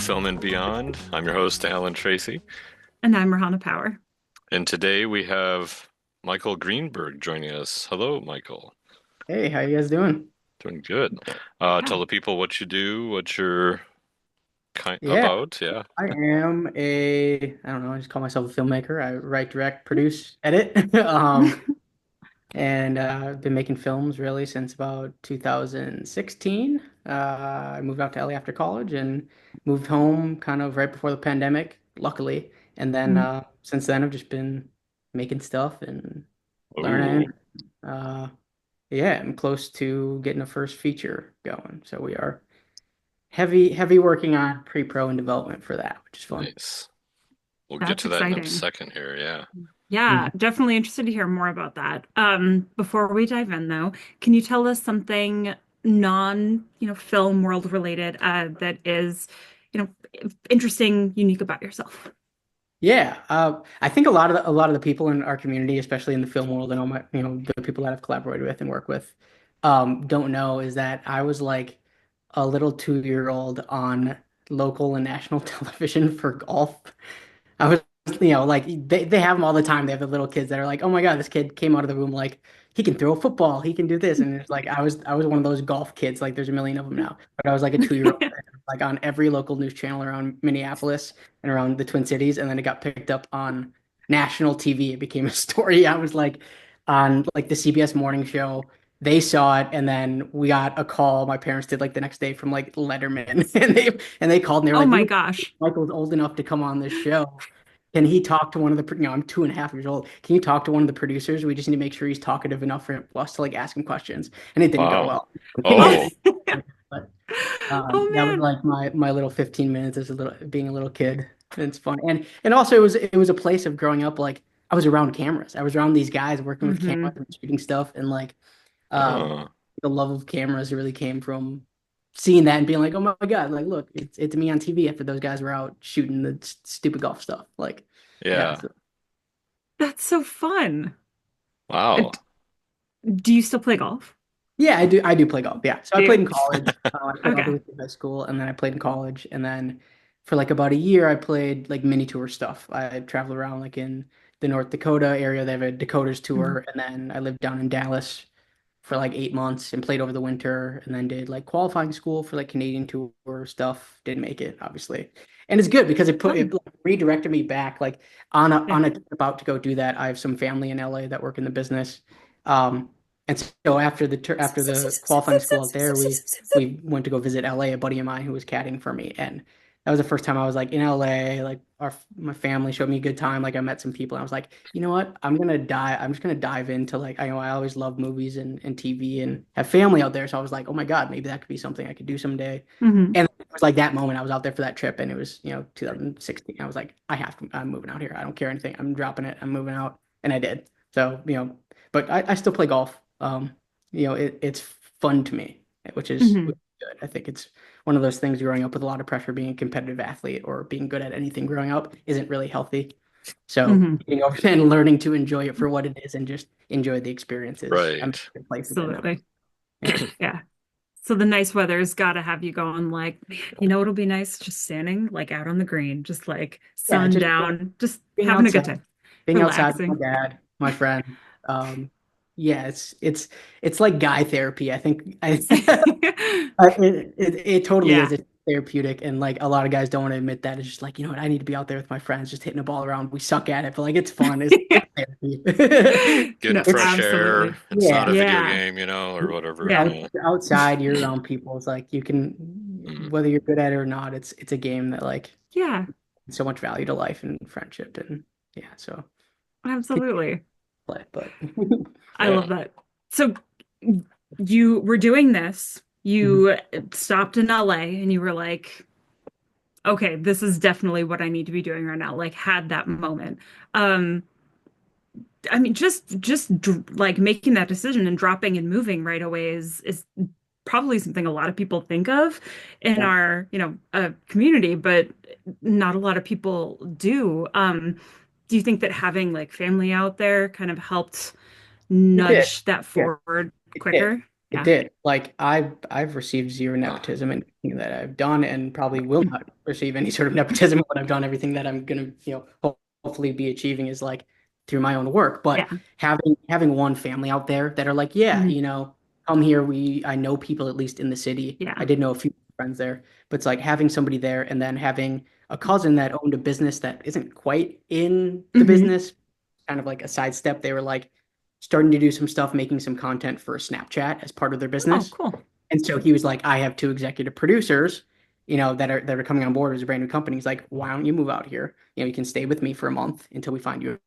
Film and Beyond. I'm your host, Alan Tracy, And I'm Rahana Power. and today we have Michael Greenberg joining us. Hello, Michael. Hey, how you guys doing? Doing good. Yeah. Tell the people what you do, what you're kind Yeah, about. Yeah. I am I don't know, I just call myself a filmmaker. I write, direct, produce, edit. And I've been making films really since about 2016. I moved out to LA after college and moved home kind of right before the pandemic, luckily. And then Mhm. since then, I've just been making stuff and Oh, learning. Uh, yeah, I'm close to getting a first feature going. So we are heavy working on pre-pro and development for that, which is fun. nice. We'll get That's to that in a exciting. second here. Yeah. Yeah, Mhm. definitely interested to hear more about that. Before we dive in though, can you tell us something film world related that is, you know, interesting, unique about yourself? Yeah, I think a lot of the people in our community, especially in the film world, and all my the people that I've collaborated with and work with, don't know is that I was like a little 2-year-old on local and national television for golf. I was, like they have them all the time. They have the little kids that are like, "Oh my God, this kid came out of the room like he can throw a football, he can do this," and it's like I was one of those golf kids. Like there's a million of them now, but I was like a 2-year-old, like on every local news channel around Minneapolis and around the Twin Cities, and then it got picked up on national TV. It became a story. I was like on like the CBS morning show. They saw it, and then we got a call. My parents did like the next day from like Letterman, and they called and they were Oh like, "We my don't gosh. Michael's old enough to come on this show. Can he talk to one of the, I'm 2.5 years old. Can you talk to one of the producers? We just need to make sure he's talkative enough for us to like ask him questions." And it didn't go Wow. well. Oh, But Oh that was man. like my little 15 minutes as a little being a little kid. It's fun. And also it was a place of growing up like I was around cameras. I was around these guys working with cameras Hmm. and shooting stuff and like um uh, the love of cameras really came from seeing that and being like, "Oh my God, like look, it's me on TV after those guys were out shooting the stupid golf stuff." Like yeah, yeah. so That's so fun. Uh, Wow. Do you still play golf? yeah, I do play golf. Yeah. So I Do played you? in college. I played all the Okay. way through high school and then I played in college and then for like about a year I played like mini tour stuff. I traveled around like in the North Dakota area. They have a Dakotas Mhm. tour and then I lived down in Dallas for like 8 months and played over the winter and then did like qualifying school for like Canadian tour stuff. Didn't make it, obviously. And it's good because it Fun. like, redirected me back like Yeah. on a trip about to go do that. I have some family in LA that work in the business. Um and so after the qualifying school out there, we went to go visit LA, a buddy of mine who was caddying for me. And that was the first time I was like in LA, like my family showed me a good time. Like I met some people and I was like, you know what? I'm just gonna dive into like I know I always love movies and TV and have family out there. So I was like, oh my God, maybe that could be something I could do someday. Hmm. And it was like that moment I was out there for that trip and it was, 2016. I was like, I'm moving out here. I don't care anything. I'm dropping it. I'm moving out. And I did. So, but I still play golf. It's fun to me, which Hmm. is good. I think it's one of those things growing up with a lot of pressure, being a competitive athlete or being good at anything growing up isn't really healthy. So Hmm. getting over and learning to enjoy it for what it is and just enjoy the experiences. I'm in Right. a good place with it now. Absolutely. Yeah. Yeah. So the nice weather's got to have you going like, man, it'll be nice just standing like out on the green, just like Yeah, sun just down, just being having a good outside, time, being outside with my relaxing. dad, my friend. Um, yeah, it's like guy therapy. I think it totally is. Yeah. It's therapeutic, and like a lot of guys don't want to admit that. It's just like, what, I need to be out there with my friends, just hitting a ball around. We suck at it, but like it's fun. It's therapy. Getting No, fresh air. absolutely. It's not a Yeah, video Yeah. game, or whatever. Yeah. out Yeah. outside, you're around people. It's like you can, Mm. whether you're good at it or not. It's a game that like Yeah. so much value to life and friendship, and yeah, so continue to Absolutely. play, but I love Yeah. that. So you were doing this, you stopped in LA and you were like, okay, this is definitely what I need to be doing right now. Like had that moment. Um, I mean, like making that decision and dropping and moving right away is probably something a lot of people think of in yeah, our, community, but not a lot of people do. Do you think that having like family out there kind of helped it did. nudge that Yeah, forward it did. quicker? It Yeah. did. Like I've received zero Huh. nepotism in anything that I've done, and probably will not receive any sort of nepotism in what I've done. Everything that I'm gonna, hopefully be achieving is like through my own work. But Yeah. having one family out there that are like, yeah, Mhm. come here. I know people at least in the city. I Yeah. did know a few friends there, but it's like having somebody there, and then having a cousin that owned a business that isn't quite in the Hmm. business, kind of like a sidestep. They were like starting to do some stuff, making some content for Snapchat as part of their Oh, business. cool. And so he was like, I have two executive producers, that are coming on board as a brand new company. He's like, why don't you move out here? You can stay with me for a month until we find you a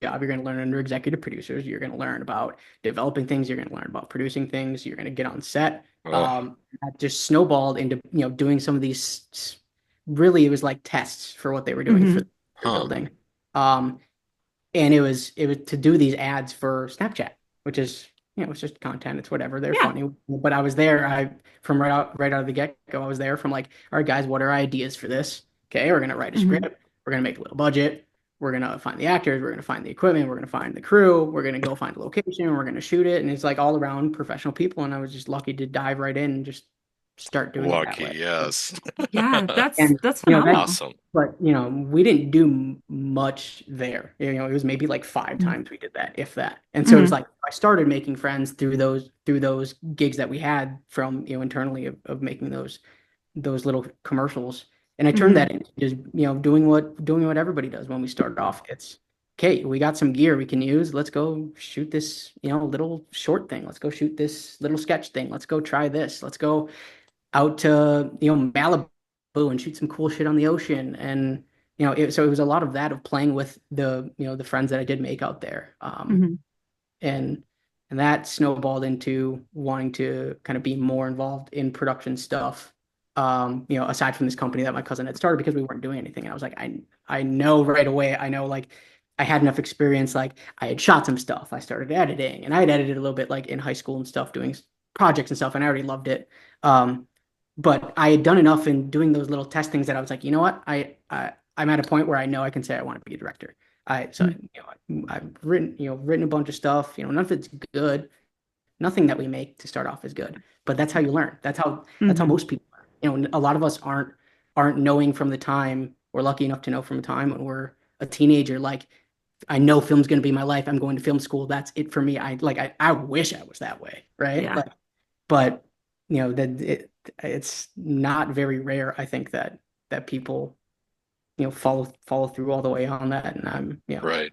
job. You're going to learn under executive producers. You're going to learn about developing things. You're going to learn about producing things. You're going to get on set. Oh, That just snowballed into, doing some of these, really, it was like tests for what they were doing for Hmm. their huh. building. Um, and it was to do these ads for Snapchat, which is, it's just content. It's whatever. They're Yeah. funny. But I was there. I from right out of the get-go, I was there from like, all right, guys, what are ideas for this? Okay, we're gonna write a Hmm. script. We're gonna make a little budget. We're gonna find the actors. We're gonna find the equipment. We're gonna find the crew. We're gonna go find a location. We're gonna shoot it. And it's like all around professional people. And I was just lucky to dive right in and just start doing it that Lucky, way. yes. Yeah. That's And that's that, phenomenal. Awesome. but we didn't do much there. It was maybe like five Mhm. times we did that, if that. And so it was Mhm. like I started making friends through those gigs that we had from internally of making those little commercials, and I turned that Mhm. into just doing what everybody does when we start off. It's okay. We got some gear we can use. Let's go shoot this little short thing. Let's go shoot this little sketch thing. Let's go try this. Let's go out to Malibu and shoot some cool shit on the ocean. And so it was a lot of that, of playing with the friends that I did make out there. Mhm. And that snowballed into wanting to kind of be more involved in production stuff. Aside from this company that my cousin had started, because we weren't doing anything. And I was like, I know right away. I know, like, I had enough experience. Like, I had shot some stuff. I started editing, and I had edited a little bit like in high school and stuff, doing projects and stuff, and I already loved it. Um, but I had done enough in doing those little test things that I was like, you know what? I'm at a point where I know I can say I want to be a director. I've written a bunch of stuff. None of it's good. Nothing that we make to start off is good. But that's how you learn. That's how Mhm. most people learn. A lot of us aren't knowing from the time. We're lucky enough to know from the time when we're a teenager. Like, I know film's going to be my life. I'm going to film school. That's it for me. I wish I was that way, right? Yeah. Like, but it's not very rare, I think, that people follow through all the way on that. And Right.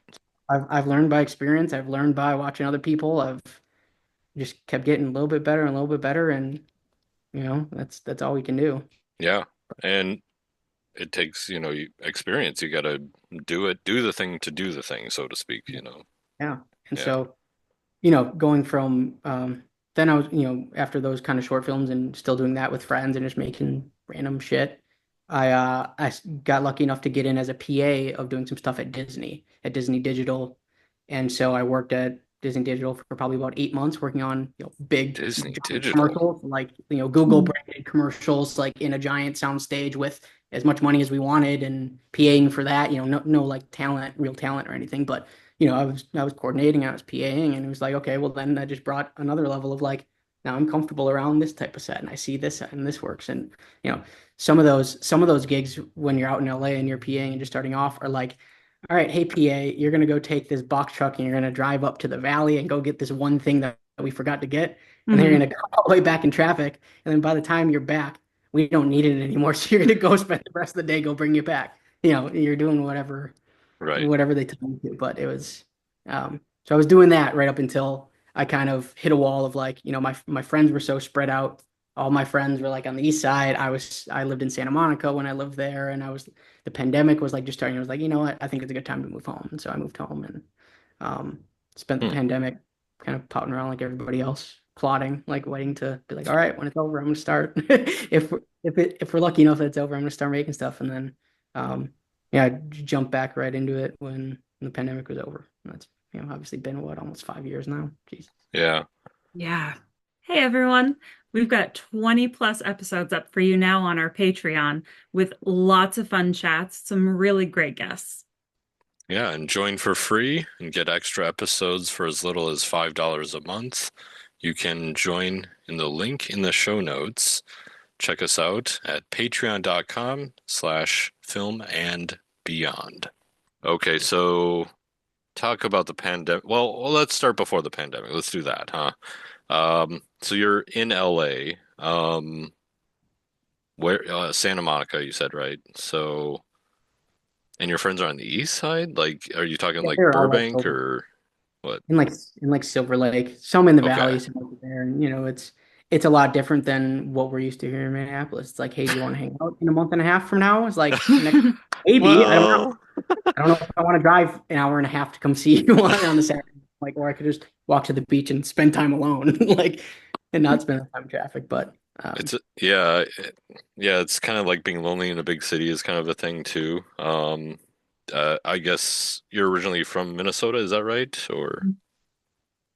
I've learned by experience. I've learned by watching other people. I've just kept getting a little bit better and a little bit better, and that's all we can do. Yeah. And it takes, experience. You got to do the thing to do the thing, so to speak. Yeah. And Yeah. so, going from then I was, after those kind of short films and still doing that with friends and just making random shit, I got lucky enough to get in as a PA of doing some stuff at Disney Digital. And so I worked at Disney Digital for probably about 8 months, working on big Disney giant Digital. commercials, like Google Mhm. branded commercials, like in a giant sound stage with as much money as we wanted, and PAing for that. No like real talent or anything, but I was coordinating, I was PAing, and it was like, okay, well, then that just brought another level of like, now I'm comfortable around this type of set, and I see this and this works. And you know some of those gigs when you're out in LA and you're PAing and just starting off are like, all right, hey PA, you're gonna go take this box truck and you're gonna drive up to the valley and go get this one thing that we forgot to get, and then you're Mhm. gonna go all the way back in traffic, and then by the time you're back, we don't need it anymore. So you're gonna go spend the rest of the day, go bring it back. You're doing whatever Right. whatever they tell me to. But it was so I was doing that right up until I kind of hit a wall of like, my friends were so spread out. All my friends were like on the east side. I lived in Santa Monica when I lived there, and the pandemic was like just starting. I was like, you know what? I think it's a good time to move home. And so I moved home and um spent the Hmm. pandemic kind of pouting around like everybody else, plotting, like waiting to be like, all right, when it's over, I'm gonna start. If we're lucky enough that it's over, I'm gonna start making stuff. And then yeah, I jumped back right into it when the pandemic was over. And that's obviously been what, almost 5 years now. Jeez. Yeah. Yeah. Hey everyone. We've got 20 plus episodes up for you now on our Patreon with lots of fun chats, some really great guests. Yeah. And join for free and get extra episodes for as little as $5 a month. you can join in the link in the show notes. Check us out at patreon.com/film and beyond. Okay, so talk about the pandemic. Well, let's start before the pandemic. Let's do that, huh? So you're in LA. Where Santa Monica, you said, right? So, and your friends are on the east side? Like, are you talking Yeah, like they're all Burbank over. or what? In like Silver Lake, some in the Okay. valley, some over there, and it's a lot different than what we're used to here in Minneapolis. It's like, hey, do you want to hang out in a month and a half from now? It's like next, maybe I don't know. Well, I don't know if I want to drive an hour and a half to come see you on the Saturday, like, or I could just walk to the beach and spend time alone, like, and not spend time in traffic. But yeah, yeah, it's kind of like being lonely in a big city is kind of a thing too. I guess you're originally from Minnesota, is that right? Or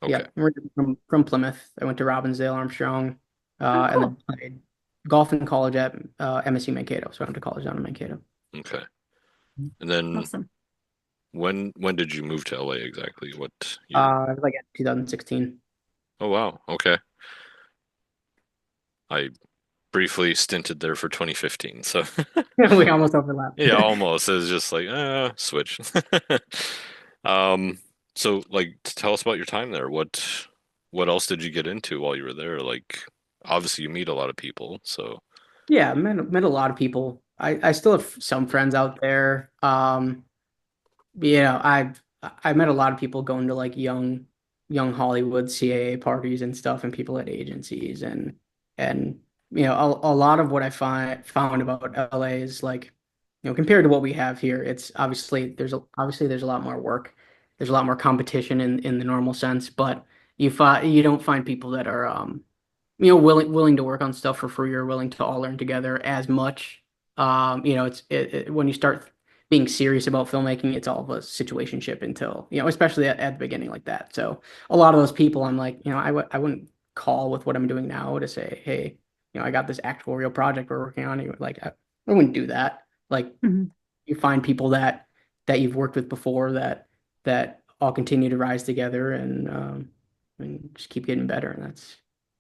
okay, yeah, I'm originally from Plymouth. I went to Robbinsdale, Armstrong, Oh, and then cool. played golf in college at MSU Mankato. So I went to college down in Mankato. okay. And then Awesome. when did you move to LA exactly? What year? It was like in 2016. Oh wow, okay. I briefly stinted there for 2015, so We almost overlapped. yeah, almost. It was just like switch. Um, so like tell us about your time there. What else did you get into while you were there? Like obviously you meet a lot of people, so Yeah, met a lot of people. I still have some friends out there. I met a lot of people going to like young Hollywood CAA parties and stuff, and people at agencies, and a lot of what I found about LA is like, compared to what we have here, it's obviously there's a lot more work, there's a lot more competition in the normal sense, but you don't find people that are willing to work on stuff for free or willing to all learn together as much. When you start being serious about filmmaking, it's all of a situationship until, especially at the beginning like that. So a lot of those people, I'm like, I wouldn't call with what I'm doing now to say, hey, I got this actual real project we're working on. Like, I wouldn't do that. Like, Mhm. you find people that you've worked with before that all continue to rise together and just keep getting better. And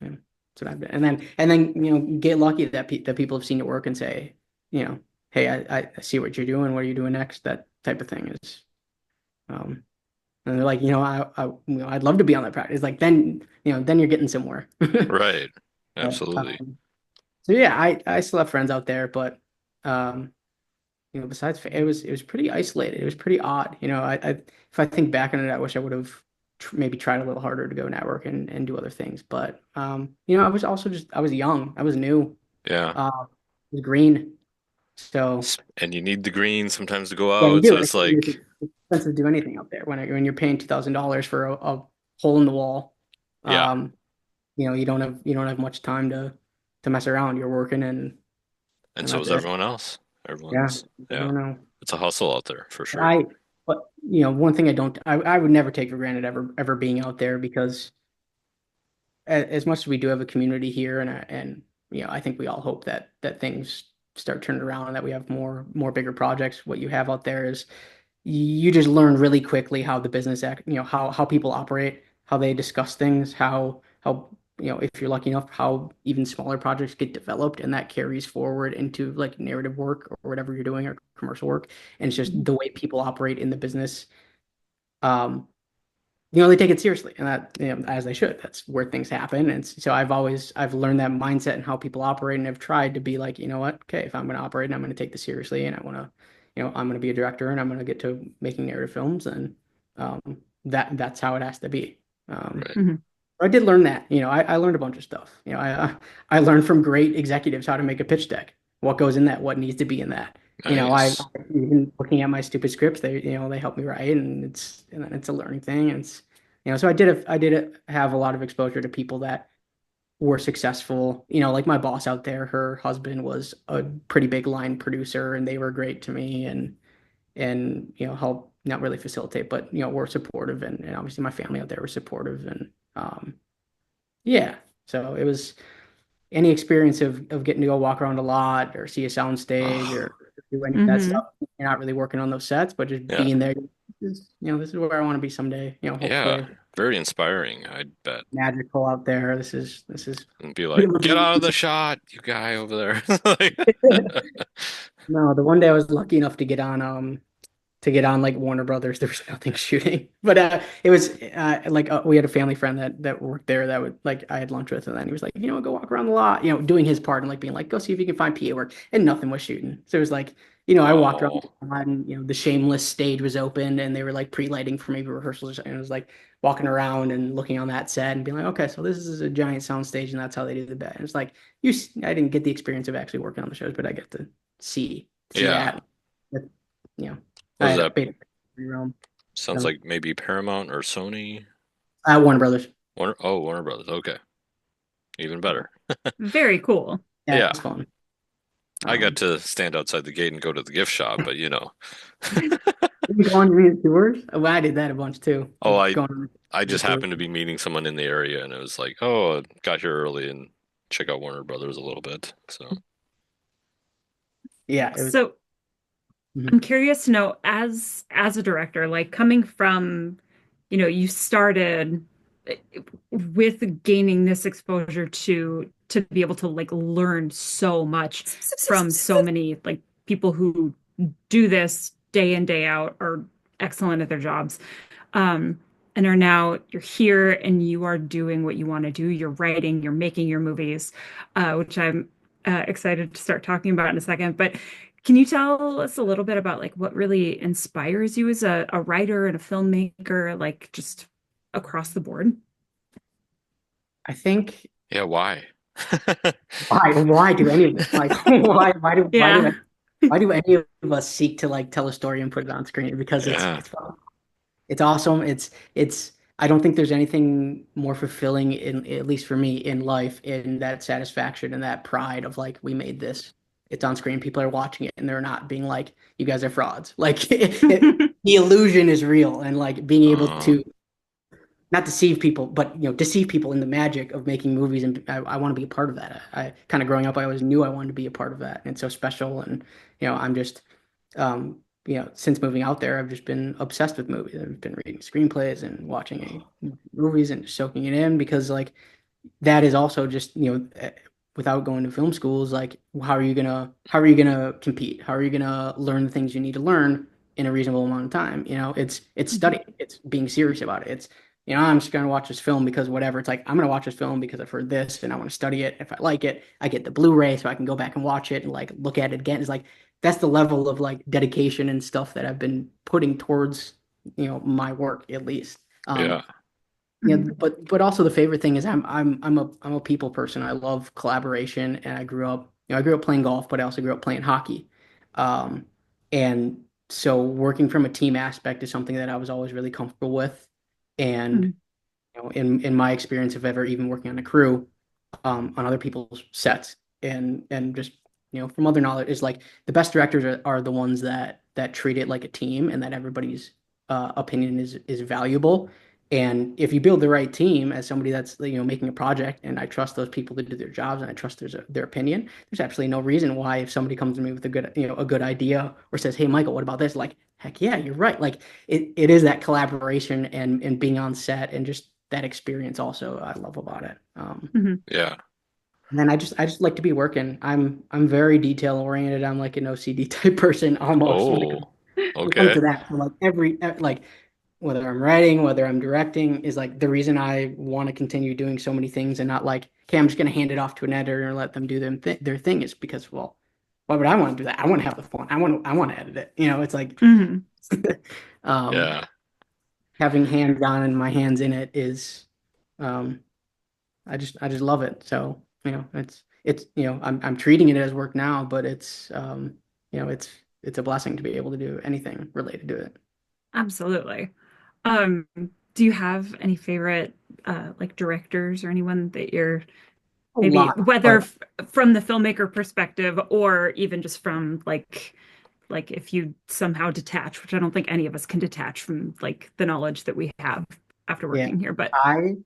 yeah, that's what I've done. And then get lucky that people have seen your work and say, hey, I see what you're doing. What are you doing next? That type of thing is, um, and they're like, I'd love to be on that project. It's like then you're getting somewhere. right. But, Absolutely. so yeah, I still have friends out there, but um, besides, it was pretty isolated. It was pretty odd. If I think back on it, I wish I would have maybe tried a little harder to go network and do other things. But I was young. I was new. Yeah. I was green. So And you need the green sometimes to go yeah, you out, so do. it's like It's expensive to do anything out there when you're paying $2,000 for a hole in the wall. yeah. Um, you don't have much time to mess around. You're working And and so that's is it. everyone else. Yeah, Everyone's I yeah. don't know. It's a hustle out there for But sure. I, but one thing I would never take for granted ever being out there because as much as we do have a community here and I think we all hope that things start turning around and that we have more bigger projects. What you have out there is you just learn really quickly how the business act, how people operate, how they discuss things, how if you're lucky enough, how even smaller projects get developed, and that carries forward into like narrative work or whatever you're doing or commercial work. And it's just Mhm. the way people operate in the business. Um, they take it seriously, and that as they should. That's where things happen, and so I've learned that mindset and how people operate, and have tried to be like, what, okay, if I'm going to operate and I'm going to take this seriously, and I want to, I'm going to be a director and I'm going to get to making narrative films, and um, that's how it has to be. Um, Right. Mhm. I did learn that. I learned a bunch of stuff. I learned from great executives how to make a pitch deck, what goes in that, what needs to be in that. Nice. Even looking at my stupid scripts, they help me write, and it's a learning thing. And it's so I did have a lot of exposure to people that were successful. Like my boss out there, her husband was a pretty big line producer, and they were great to me, and help not really facilitate, but were supportive, and obviously my family out there was supportive, and yeah. So it was any experience of getting to go walk around a lot or see a sound stage Oh, or do any of that Mhm. stuff. You're not really working on those sets, but just yeah. being there. This is where I want to be someday. Yeah. Hopefully. very inspiring, I bet. magical out there. This is And be like, get really out of the shot, you guy over there. Like, no, the one day I was lucky enough to get on like Warner Brothers. There was nothing shooting, but it was like we had a family friend that worked there that would like I had lunch with, and then he was like, go walk around the lot, doing his part and like being like, go see if you can find PA work, and nothing was shooting. So it was like, I walked around oh, the lot, and the Shameless stage was open, and they were like pre-lighting for maybe rehearsals, and it was like walking around and looking on that set and being like, okay, so this is a giant sound stage, and that's how they do the bed. And it's like I didn't get the experience of actually working on the shows, but I get to see yeah. that. You know, I Was had a that big realm. sounds So, like maybe Paramount or Sony? Warner Brothers. Warner Brothers. Okay, even better. Very cool. Yeah, Yeah, it's fun. I got Um, to stand outside the gate and go to the gift shop, but you go on your tours? Well, I did that a bunch too. oh, Going I on just tours. happened to be meeting someone in the area, and it was like, oh, I got here early and check out Warner Brothers a little bit. So, Yeah, it was. So Mhm. I'm curious to know, as a director, like coming from, you started with gaining this exposure to be able to like learn so much from so many like people who do this day in, day out, are excellent at their jobs. Um, and are now you're here and you are doing what you want to do. You're writing, you're making your movies, which I'm excited to start talking about in a second. But can you tell us a little bit about like what really inspires you as a writer and a filmmaker, like just across the board? I think yeah, why? why do any of us like Yeah. why do any of us seek to like tell a story and put it on screen? Because it's Yeah, it's fun. It's awesome. It's I don't think there's anything more fulfilling in at least for me in life in that satisfaction and that pride of like we made this. It's on screen. People are watching it and they're not being like you guys are frauds. Like the illusion is real and like being able uh, to not deceive people, but deceive people in the magic of making movies. And I want to be a part of that. I kind of growing up, I always knew I wanted to be a part of that. And it's so special. And I'm just since moving out there, I've just been obsessed with movies. I've been reading screenplays and watching movies and soaking it in because like that is also just without going to film schools like how are you gonna compete, how are you gonna learn the things you need to learn in a reasonable amount of time. It's studying, it's being serious about it. It's I'm just gonna watch this film because whatever. It's like I'm gonna watch this film because I've heard this and I want to study it. If I like it, I get the Blu-ray so I can go back and watch it and like look at it again. It's like that's the level of like dedication and stuff that I've been putting towards my work at least. yeah. Yeah, Mhm. but also the favorite thing is I'm a people person. I love collaboration, and I grew up playing golf, but I also grew up playing hockey, um, and so working from a team aspect is something that I was always really comfortable with. And Mhm. in my experience of ever even working on a crew, on other people's sets, and just from other knowledge is like the best directors are the ones that treat it like a team and that everybody's opinion is valuable. And if you build the right team as somebody that's making a project, and I trust those people to do their jobs, and I trust their opinion, there's absolutely no reason why if somebody comes to me with a good idea or says, "Hey, Michael, what about this?" Like, heck yeah, you're right. Like it is that collaboration and being on set and just that experience also I love about it. Mhm. Yeah. And then I just like to be working. I'm very detail oriented. I'm like an OCD type person almost Oh, when it comes okay. to that. So like like whether I'm writing, whether I'm directing is like the reason I want to continue doing so many things and not like, okay, I'm just going to hand it off to an editor and let them do their thing is because, well, why would I want to do that? I want to have the fun. I want to edit it. It's like Mhm. um Yeah. having hands on and my hands in it is um I just love it. So, it's I'm treating it as work now, but it's a blessing to be able to do anything related to it. Absolutely. Um, do you have any favorite like directors or anyone that you're A maybe lot, whether but from the filmmaker perspective or even just from like if you somehow detach, which I don't think any of us can detach from like the knowledge that we have after yeah, working here, but I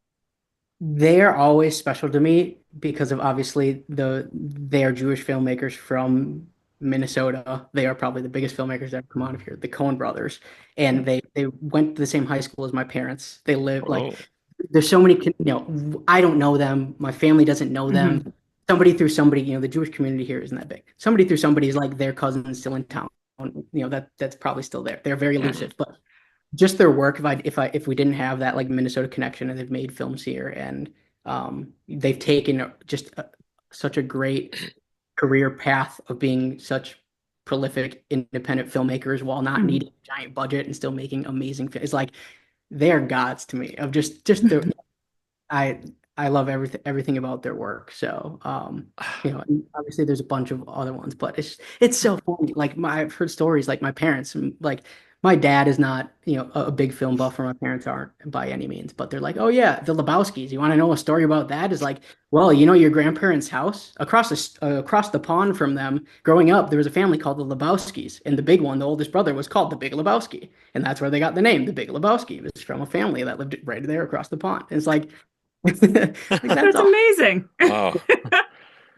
they are always special to me because of obviously they are Jewish filmmakers from Minnesota. They are probably the biggest filmmakers that have come out of here, the Coen brothers. And Mm. they went to the same high school as my parents. They live like Oh, there's so many, I don't know them. My family doesn't know them. Mhm. Somebody through somebody, the Jewish community here isn't that big. Somebody through somebody is like their cousin still in town. That's probably still there. They're very mhm. elusive, but just their work. If we didn't have that like Minnesota connection, and they've made films here, and they've taken such a great career path of being such prolific independent filmmakers while not Mhm. needing a giant budget and still making amazing films. It's like they're gods to me of just the I I love everything about their work. So and obviously there's a bunch of other ones, but it's so funny. Like I've heard stories like my parents, and like my dad is not, a big film buff, or my parents aren't by any means, but they're like, oh yeah, the Lebowskis. You want to know a story about that? Is like, well, your grandparents' house across the pond from them. Growing up, there was a family called the Lebowskis, and the big one, the oldest brother, was called the Big Lebowski, and that's where they got the name, the Big Lebowski. It was from a family that lived right there across the pond. And it's like like that's That's all. amazing. Wow.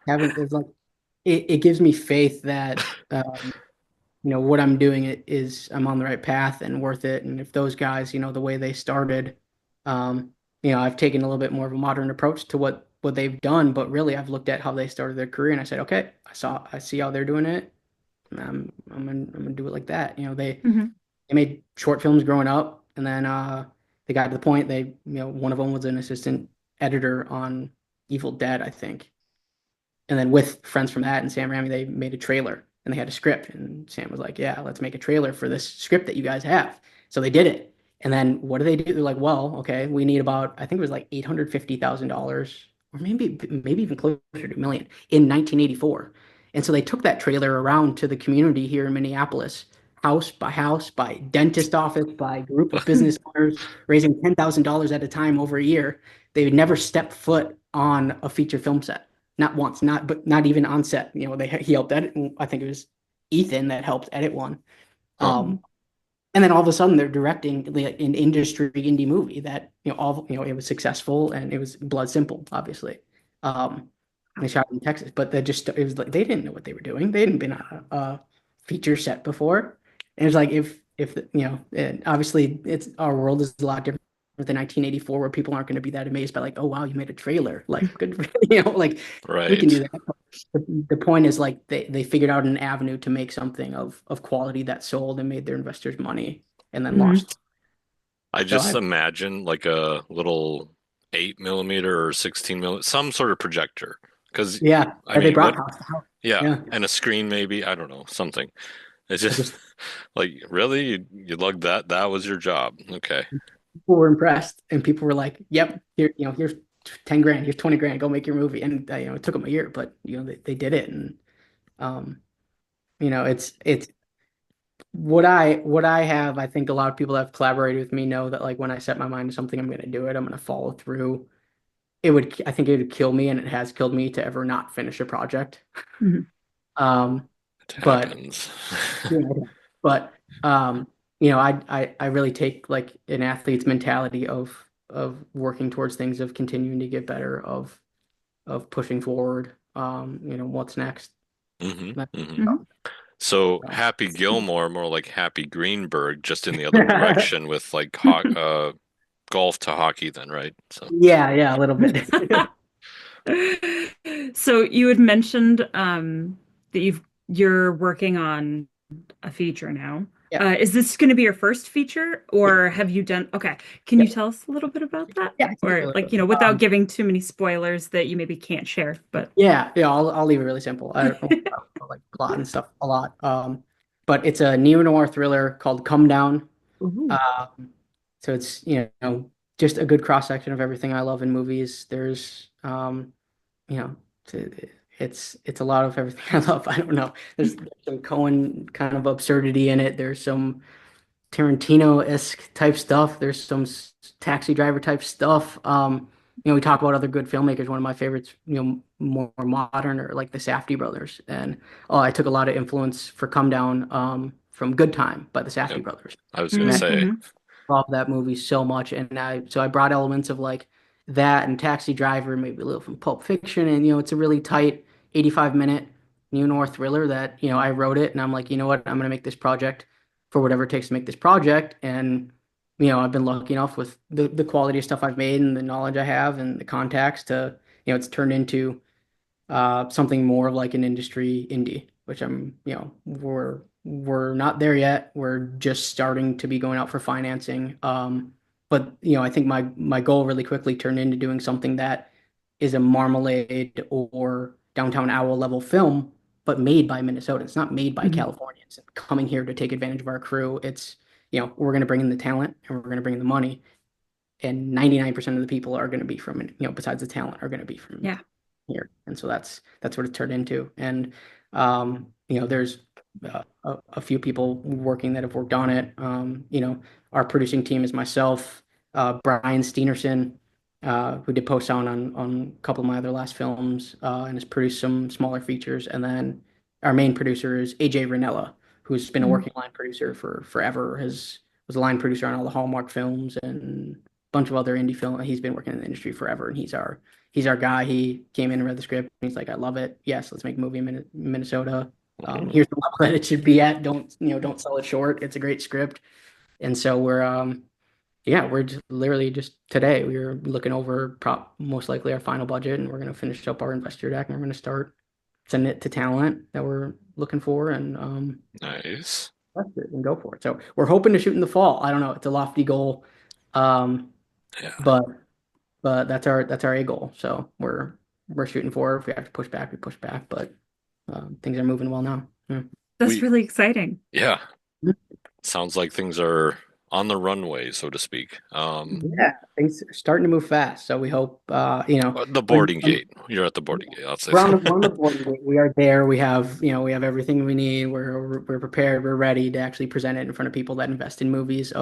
Having it's like it gives me faith that what I'm doing is I'm on the right path and worth it. And if those guys, the way they started, I've taken a little bit more of a modern approach to what they've done, but really I've looked at how they started their career and I said, okay, I see how they're doing it. I'm gonna do it like that. Mhm. They made short films growing up, and then they got to the point one of them was an assistant editor on Evil Dead, I think. And then with friends from that and Sam Raimi, they made a trailer and they had a script. And Sam was like, "Yeah, let's make a trailer for this script that you guys have." So they did it. And then what do they do? They're like, "Well, okay, we need about I think it was like $850,000, or maybe even closer to a million in 1984." And so they took that trailer around to the community here in Minneapolis, house, by dentist office, by group of business owners, raising $10,000 at a time over a year. They would never step foot on a feature film set, not once, not even on set. He helped edit. I think it was Ethan that helped edit one. Huh. Um, and then all of a sudden they're directing an industry indie movie that it was successful, and it was blood simple, obviously. They shot in Texas, but it was like they didn't know what they were doing. They hadn't been on a feature set before, and it's like if and obviously it's our world is a lot different than 1984, where people aren't going to be that amazed by like, oh wow, you made a trailer, like good, like we can do Right. that. The point is like they figured out an avenue to make something of quality that sold and made their investors money and then Mhm. launched. I So just imagine like a little 8 millimeter or 16 millimeter, some sort of projector. Because, yeah, I they mean, brought what? house to house. Yeah. Yeah, And a screen, maybe. I don't know. Something. It's I just just like, really? You lugged that? That was your job. Okay. people were impressed, and people were like, "Yep, here's 10 grand, here's 20 grand, go make your movie." And it took them a year, but they did it, and um, it's what I have. I think a lot of people that have collaborated with me know that like when I set my mind to something, I'm going to do it. I'm going to follow through. I think it would kill me, and it has killed me to ever not finish a project. Mhm. Um, It but happens. yeah, but I really take like an athlete's mentality of working towards things, of continuing to get better, of pushing forward. What's next? hmm That- hmm Mhm. So so, Happy Gilmore, more like Happy Greenberg, just in the other direction with like ho golf to hockey, then, right? So, yeah, yeah, a little bit. So you had mentioned that you're working on a feature now. Yeah, Is this going to be your first feature, yeah, or have you done? Okay, can yeah, you tell us a little bit about that, yeah. I can give you or a little like bit. without giving too many spoilers that you maybe can't share? But Yeah, I'll leave it really simple. I don't know about, like plot and stuff a lot. But it's a neo-noir thriller called Come Down. Ooh. Um, so it's just a good cross section of everything I love in movies. There's you know it's a lot of everything I love. I don't know. There's some Cohen kind of absurdity in it. There's some Tarantino-esque type stuff. There's some Taxi Driver type stuff. We talk about other good filmmakers. One of my favorites, more modern, or like the Safdie brothers. And I took a lot of influence for Come Down from Good Time by the yep. Safdie brothers. I was gonna And I say, Mm-hmm. love that movie so much. And I brought elements of like that and Taxi Driver, maybe a little from Pulp Fiction. And it's a really tight 85 minute. neo noir thriller that, I wrote it and I'm like, you know what, I'm gonna make this project for whatever it takes to make this project. And, I've been lucky enough with the quality of stuff I've made and the knowledge I have and the contacts to, it's turned into something more of like an industry indie, which we're not there yet. We're just starting to be going out for financing. But I think my goal really quickly turned into doing something that is a Marmalade or Downtown Owl level film, but made by Minnesota. It's not made by Mhm. Californians coming here to take advantage of our crew. It's, we're going to bring in the talent and we're going to bring in the money, and 99% of the people are going to be from, besides the talent, are going to be from Yeah. here. And so that's what it turned into. And there's a few people working that have worked on it. Our producing team is myself, Brian Steenerson, who did post sound on a couple of my other last films, and has produced some smaller features. And then our main producer is AJ Ranella, who's been a Mhm. working line producer for forever. Has Was a line producer on all the Hallmark films and a bunch of other indie film. He's been working in the industry forever, and he's our guy. He came in and read the script. And he's like, I love it. Yes, let's make a movie in Minnesota. Mhm. Here's the level that it should be at. Don't sell it short. It's a great script. And so we're just literally just today we were looking over most likely our final budget, and we're going to finish up our investor deck, and we're going to start sending it to talent that we're looking for, and Nice. test it and go for it. So we're hoping to shoot in the fall. I don't know. It's a lofty goal. Um, Yeah. but that's our A goal. So we're shooting for it. If we have to push back, we push back. But things are moving well now. Yeah. That's We, really exciting. yeah, sounds like things are on the runway, so to speak. Mhm. Yeah, things are starting to move fast. So we hope The when, boarding when gate. You're at the boarding gate, I'll say. we're on the board. We are there. We have everything we need. We're prepared. We're ready to actually present it in front of people that invest in movies.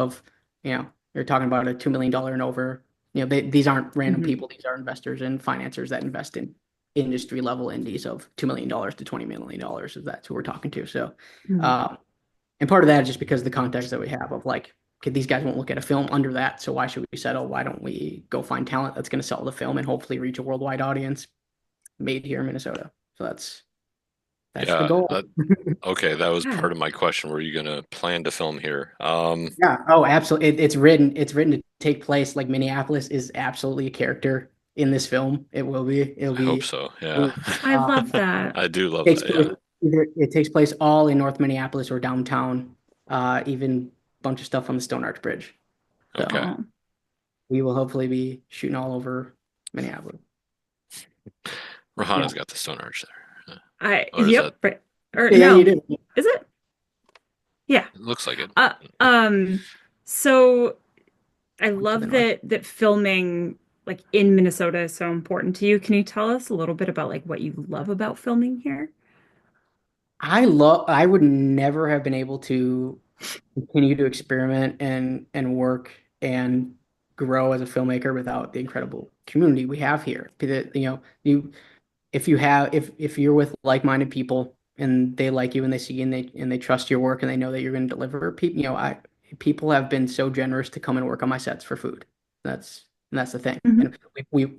You're talking about a $2 million and over. These aren't random Mhm. people. These are investors and financiers that invest in industry level indies of $2 million to $20 million. If that's who we're talking to. So, Mhm. um, and part of that is just because of the context that we have of like, okay, these guys won't look at a film under that. So why should we settle? Why don't we go find talent that's going to sell the film and hopefully reach a worldwide audience made here in Minnesota? So that's the Yeah. goal. Okay, that was Yeah. part of my question. Were you gonna plan to film here? Yeah. Oh, absolutely. It's written to take place like Minneapolis is absolutely a character in this film. It will be. It'll I hope be. so. Yeah. I love that. I do love Takes that. place Yeah. either it takes place all in North Minneapolis or downtown. Even a bunch of stuff on the Stone Arch Bridge. So Okay. Oh, we will hopefully be shooting all over Minneapolis. Yeah. Rahana's got the stone arch there. Or is that? yep, right. Or Yeah, you no, do. is it? Yeah. It looks like it. Uh, um, so I To the love north. that filming like in Minnesota is so important to you. Can you tell us a little bit about like what you love about filming here? I would never have been able to continue to experiment and work and grow as a filmmaker without the incredible community we have here. If you're with like-minded people and they like you and they see you and they trust your work and they know that you're going to deliver, people have been so generous to come and work on my sets for food. That's the thing. Hmm. And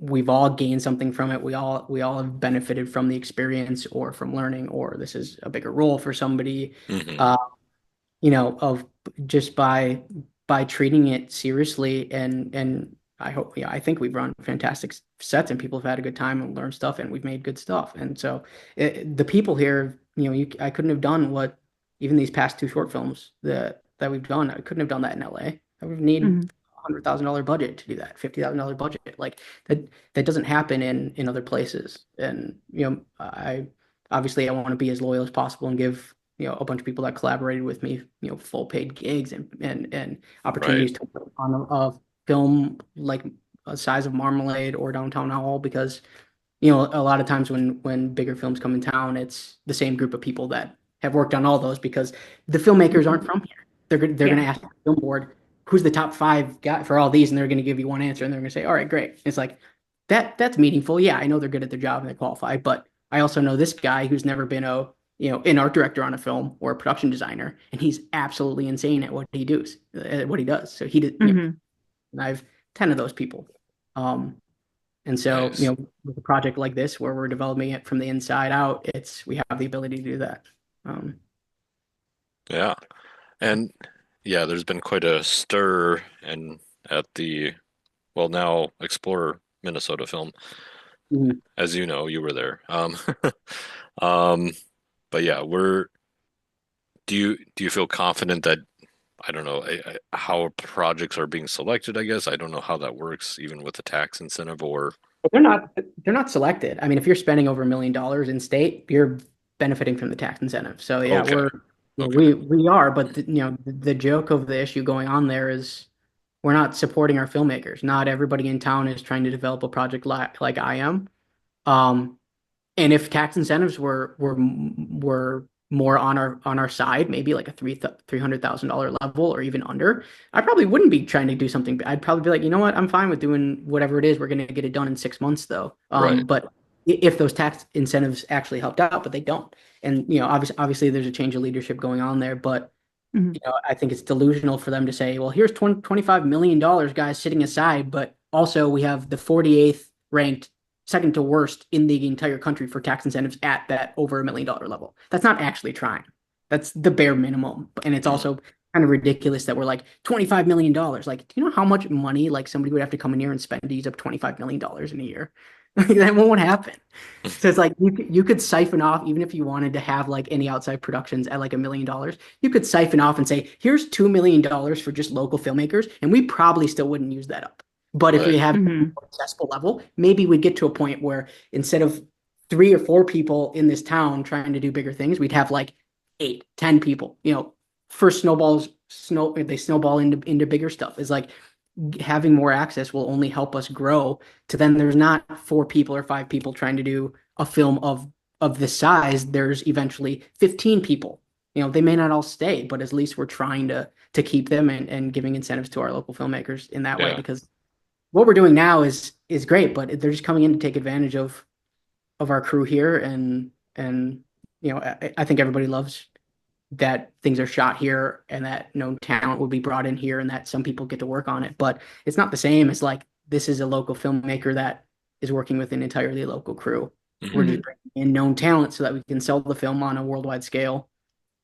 we've all gained something from it. We all have benefited from the experience or from learning, or this is a bigger role for somebody. Hmm. Uh, of just by treating it seriously, and I think we've run fantastic sets and people have had a good time and learned stuff and we've made good stuff. And so the people here, I couldn't have done what even these past two short films that we've done. I couldn't have done that in LA. I would need Hmm. $100,000 budget to do that, $50,000 budget. Like that doesn't happen in other places. And I obviously I want to be as loyal as possible and give a bunch of people that collaborated with me, full paid gigs and Right. opportunities to work on a film like a size of Marmalade or Downtown Owl because, a lot of times when bigger films come in town, it's the same group of people that have worked on all those because the filmmakers Hmm. aren't from here. They're gonna Yeah. ask the film board who's the top five guy for all these, and they're gonna give you one answer, and they're gonna say, all right, great. It's like that's meaningful. Yeah, I know they're good at their job and they qualify, but I also know this guy who's never been an art director on a film or a production designer, and he's absolutely insane at what he does. So he did, Hmm. and I've 10 of those people. Um, And so, Nice. with a project like this where we're developing it from the inside out, we have the ability to do that. Um, Yeah. And yeah, there's been quite a stir and at the well now Explorer Minnesota film. mhm. As you know, you were there. Um, but yeah, we're do you feel confident that I don't know how projects are being selected, I guess. I don't know how that works even with the tax incentive or But they're not selected. I mean, if you're spending over $1 million in state, you're benefiting from the tax incentive. So yeah, okay. Okay. we are, but the joke of the issue going on there is we're not supporting our filmmakers. Not everybody in town is trying to develop a project like I am. Um, And if tax incentives were more on our side, maybe like a $300,000 level or even under, I probably wouldn't be trying to do something. I'd probably be like, you know what, I'm fine with doing whatever it is. We're going to get it done in 6 months, though. Right. But if those tax incentives actually helped out, but they don't, and obviously there's a change of leadership going on there, but Mhm. I think it's delusional for them to say, well, here's $25 million, guys, sitting aside, but also we have the 48th ranked second to worst in the entire country for tax incentives at that over $1 million level. That's not actually trying. That's the bare minimum. And it's Mm. also kind of ridiculous that we're like $25 million. Like, do you know how much money like somebody would have to come in here and spend to use up $25 million in a year? That won't happen. So it's like you could siphon off, even if you wanted to have like any outside productions at like $1 million, you could siphon off and say, here's $2 million for just local filmmakers, and we probably still wouldn't use that up. But if we Right. have a Mhm. more accessible level, maybe we'd get to a point where instead of 3 or 4 people in this town trying to do bigger things, we'd have like 8, 10 people. First they snowball into bigger stuff. Is like having more access will only help us grow to then there's not 4 people or 5 people trying to do a film of this size. There's eventually 15 people. They may not all stay, but at least we're trying to keep them and giving incentives to our local filmmakers in that way, Yeah. because what we're doing now is great, but they're just coming in to take advantage of our crew here, and I think everybody loves that things are shot here and that no talent will be brought in here and that some people get to work on it. But it's not the same as like this is a local filmmaker that is working with an entirely local crew. We're Hmm. just Mhm. bringing in known talent so that we can sell the film on a worldwide scale,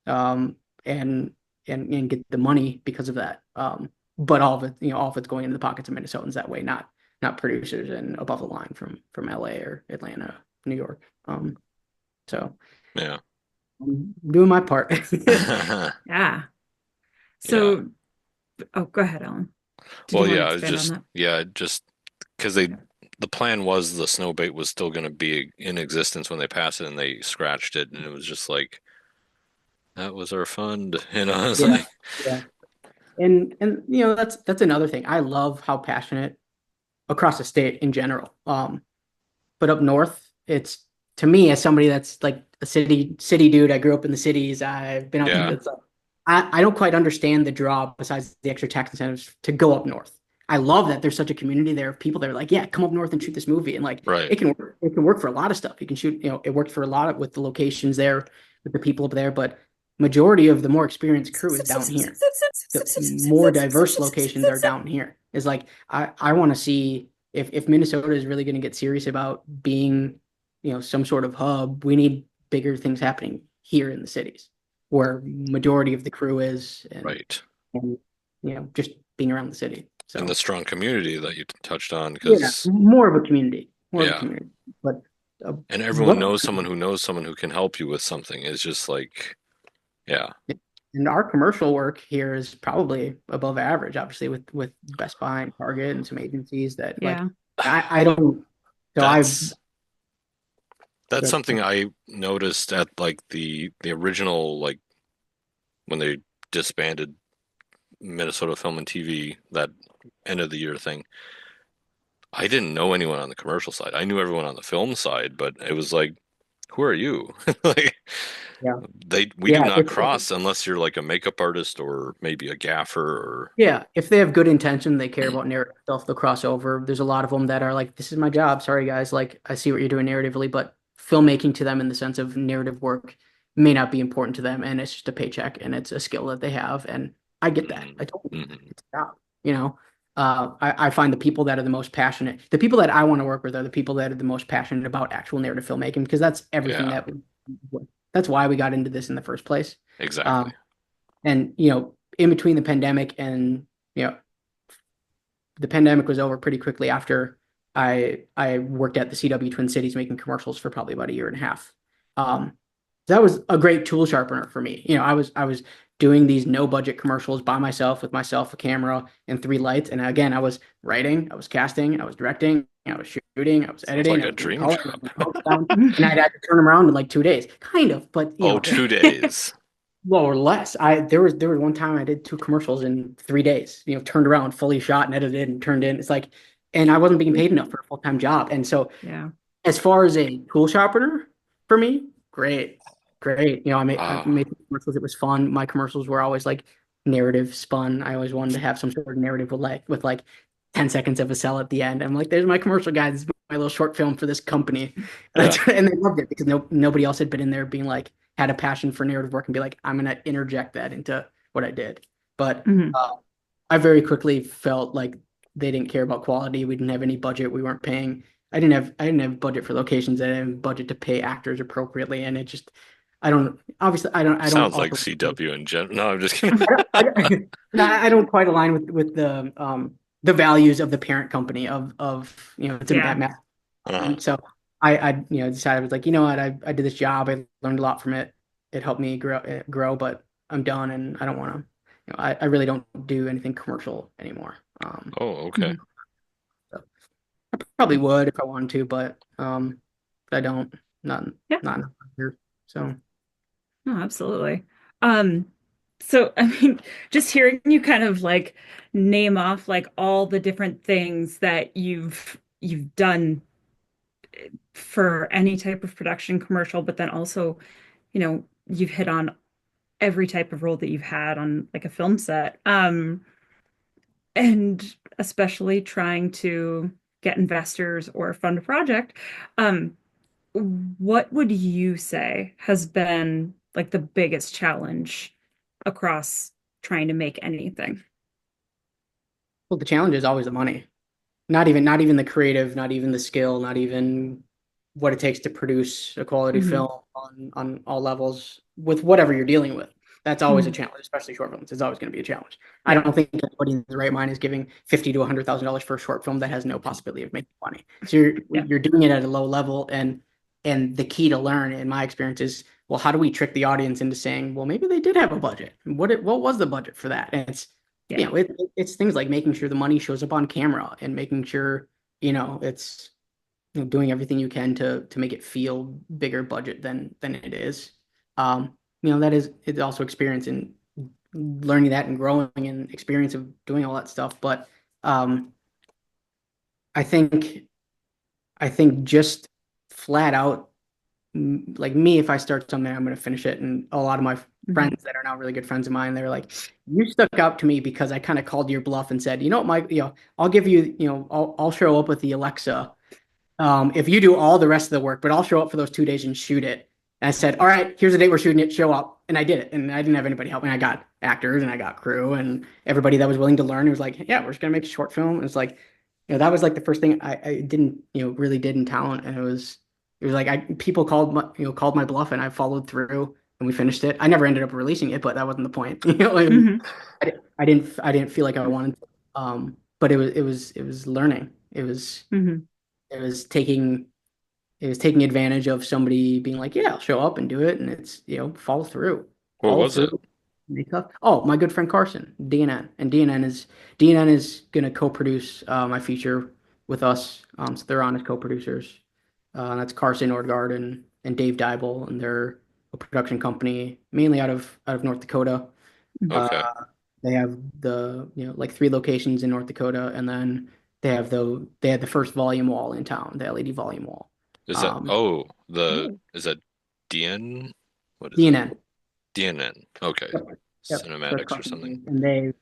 um, and and get the money because of that. But all of it's going into the pockets of Minnesotans that way, not producers and above the line from LA or Atlanta, New York. So Yeah. I'm doing my part. Yeah. Yeah. So, oh, go ahead, Ellen. Did Well, you want to yeah, expand on that? just because the plan was the snow bait was still going to be in existence when they passed it and they scratched it and it was just like that was our fund, it's Yeah, like yeah. And that's another thing. I love how passionate across the state in general. But up north, it's to me as somebody that's like a city dude. I grew up in the cities. I've been out there. yeah, Mhm. It's like I don't quite understand the draw besides the extra tax incentives to go up north. I love that there's such a community there of people that are like, yeah, come up north and shoot this movie. And like right. it can work for a lot of stuff. You can shoot, it worked for a lot of with the locations there, with the people up there, but majority of the more experienced crew is down here. The more diverse locations are down here. Is like I want to see if Minnesota is really going to get serious about being, some sort of hub, we need bigger things happening here in the cities where majority of the crew is, Right. and just being around the city. And the So strong community that you touched on yeah, because more of a yeah, community, but uh, and everyone what knows someone who knows someone who can help you with something. It's just like yeah, and our commercial work here is probably above average, obviously with Best Buy and Target and some agencies that like Yeah. I don't. So I've that's that's but something I noticed at like the original like when they disbanded Minnesota Film and TV that end of the year thing. I didn't know anyone on the commercial side. I knew everyone on the film side, but it was like, who are you? Like yeah, we do yeah. not cross unless you're like a makeup artist or maybe a gaffer or Yeah, if they have good intention, they care about narrative stuff, they'll cross over. There's a lot of them that are like, this is my job. Sorry, guys. Like, I see what you're doing narratively, but filmmaking to them in the sense of narrative work may not be important to them. And it's just a paycheck and it's a skill that they have. And I get that. Mhm. I totally get that. Mhm. It's a job, you know? I find the people that are the most passionate, the people that I want to work with are the people that are the most passionate about actual narrative filmmaking because that's everything Yeah, that's why we got into this in the first place. exactly. Um, and in between the pandemic and you know, the pandemic was over pretty quickly after I worked at the CW Twin Cities making commercials for probably about a year and a half. Um, that was a great tool sharpener for me. I was doing these no budget commercials by myself with myself, a camera, and three lights. And again, I was writing, I was casting, I was directing, I was shooting, I was Sounds editing, like I a was doing dream color, I was job. doing post down, and I'd had to turn them around in like 2 days, kind of, but Oh, 2 days. well, or less. There was one time I did two commercials in 3 days. Turned around, fully shot and edited and turned in. It's like, and I wasn't being paid enough for a full-time job. And so, Yeah. as far as a tool sharpener for me, great, great. I Ah, made commercials. It was fun. My commercials were always like narrative spun. I always wanted to have some sort of narrative with like 10 seconds of a sell at the end. I'm like, there's my commercial, guys. This is my little short film for this company. yeah. And they loved it because nobody else had been in there being like had a passion for narrative work and be like, I'm gonna interject that into what I did. But Mhm. I very quickly felt like they didn't care about quality. We didn't have any budget. We weren't paying. I didn't have budget for locations. I didn't have budget to pay actors appropriately, and it just I don't obviously I don't Sounds like also CW in general. No, I'm just kidding. I don't quite align with the values of the parent company of it's a Yeah. math. Uh-huh. So I decided I was like, you know what, I did this job. I learned a lot from it. It helped me grow, but I'm done and I don't want to. I really don't do anything commercial anymore. Oh, okay. Mhm. So I probably would if I wanted to, but I don't. Not Yeah. not here. So No, absolutely. Um, so I mean, just hearing you kind of like name off like all the different things that you've done for any type of production commercial, but then also, you've hit on every type of role that you've had on like a film set. And especially trying to get investors or fund a project. Um, what would you say has been like the biggest challenge across trying to make anything? well, the challenge is always the money. Not even the creative, not even the skill, not even what it takes to produce a quality Hmm. film on all levels with whatever you're dealing with. That's always a Hmm. challenge, especially short films. It's always going to be a challenge. I Yeah. don't think anybody in the right mind is giving 50 to $100,000 for a short film that has no possibility of making money. So you're Yeah. you're doing it at a low level, and the key to learn, in my experience, is well, how do we trick the audience into saying, well, maybe they did have a budget. What was the budget for that? And it's Yeah. it's things like making sure the money shows up on camera and making sure it's doing everything you can to make it feel bigger budget than it is. That is it's also experience in learning that and growing and experience of doing all that stuff. But um, I think I think just flat out like me, if I start something, I'm going to finish it. And a lot of my Hmm. friends that are now really good friends of mine, they're like, you stuck out to me because I kind of called your bluff and said, you know what, Mike, I'll give you, I'll show up with the Alexa if you do all the rest of the work, but I'll show up for those 2 days and shoot it. And I said, all right, here's the date we're shooting it, show up. And I did it. And I didn't have anybody help me. I got actors and I got crew and everybody that was willing to learn. It was like, yeah, we're just gonna make a short film. And it's like, that was like the first thing I didn't, really did in talent. And it was like people called my bluff and I followed through and we finished it. I never ended up releasing it, but that wasn't the point. Hmm. I didn't feel like I wanted to. But it was learning. Hmm. It was taking it was taking advantage of somebody being like, yeah, I'll show up and do it, and it's follow through, What follow was through. it? Make up. Oh, my good friend Carson, DNN, and DNN is gonna co-produce my feature with us. So they're on as co-producers. That's Carson Nordgaard and Dave Dybel, and they're a production company mainly out of North Dakota. Uh, Okay. they have like 3 locations in North Dakota, and then they had the first volume wall in town, the LED volume wall. Is that Um, oh the Oh. is that DN? What is it? DNN. DNN. Okay. Yep. Yep. That's Cinematics or something. company,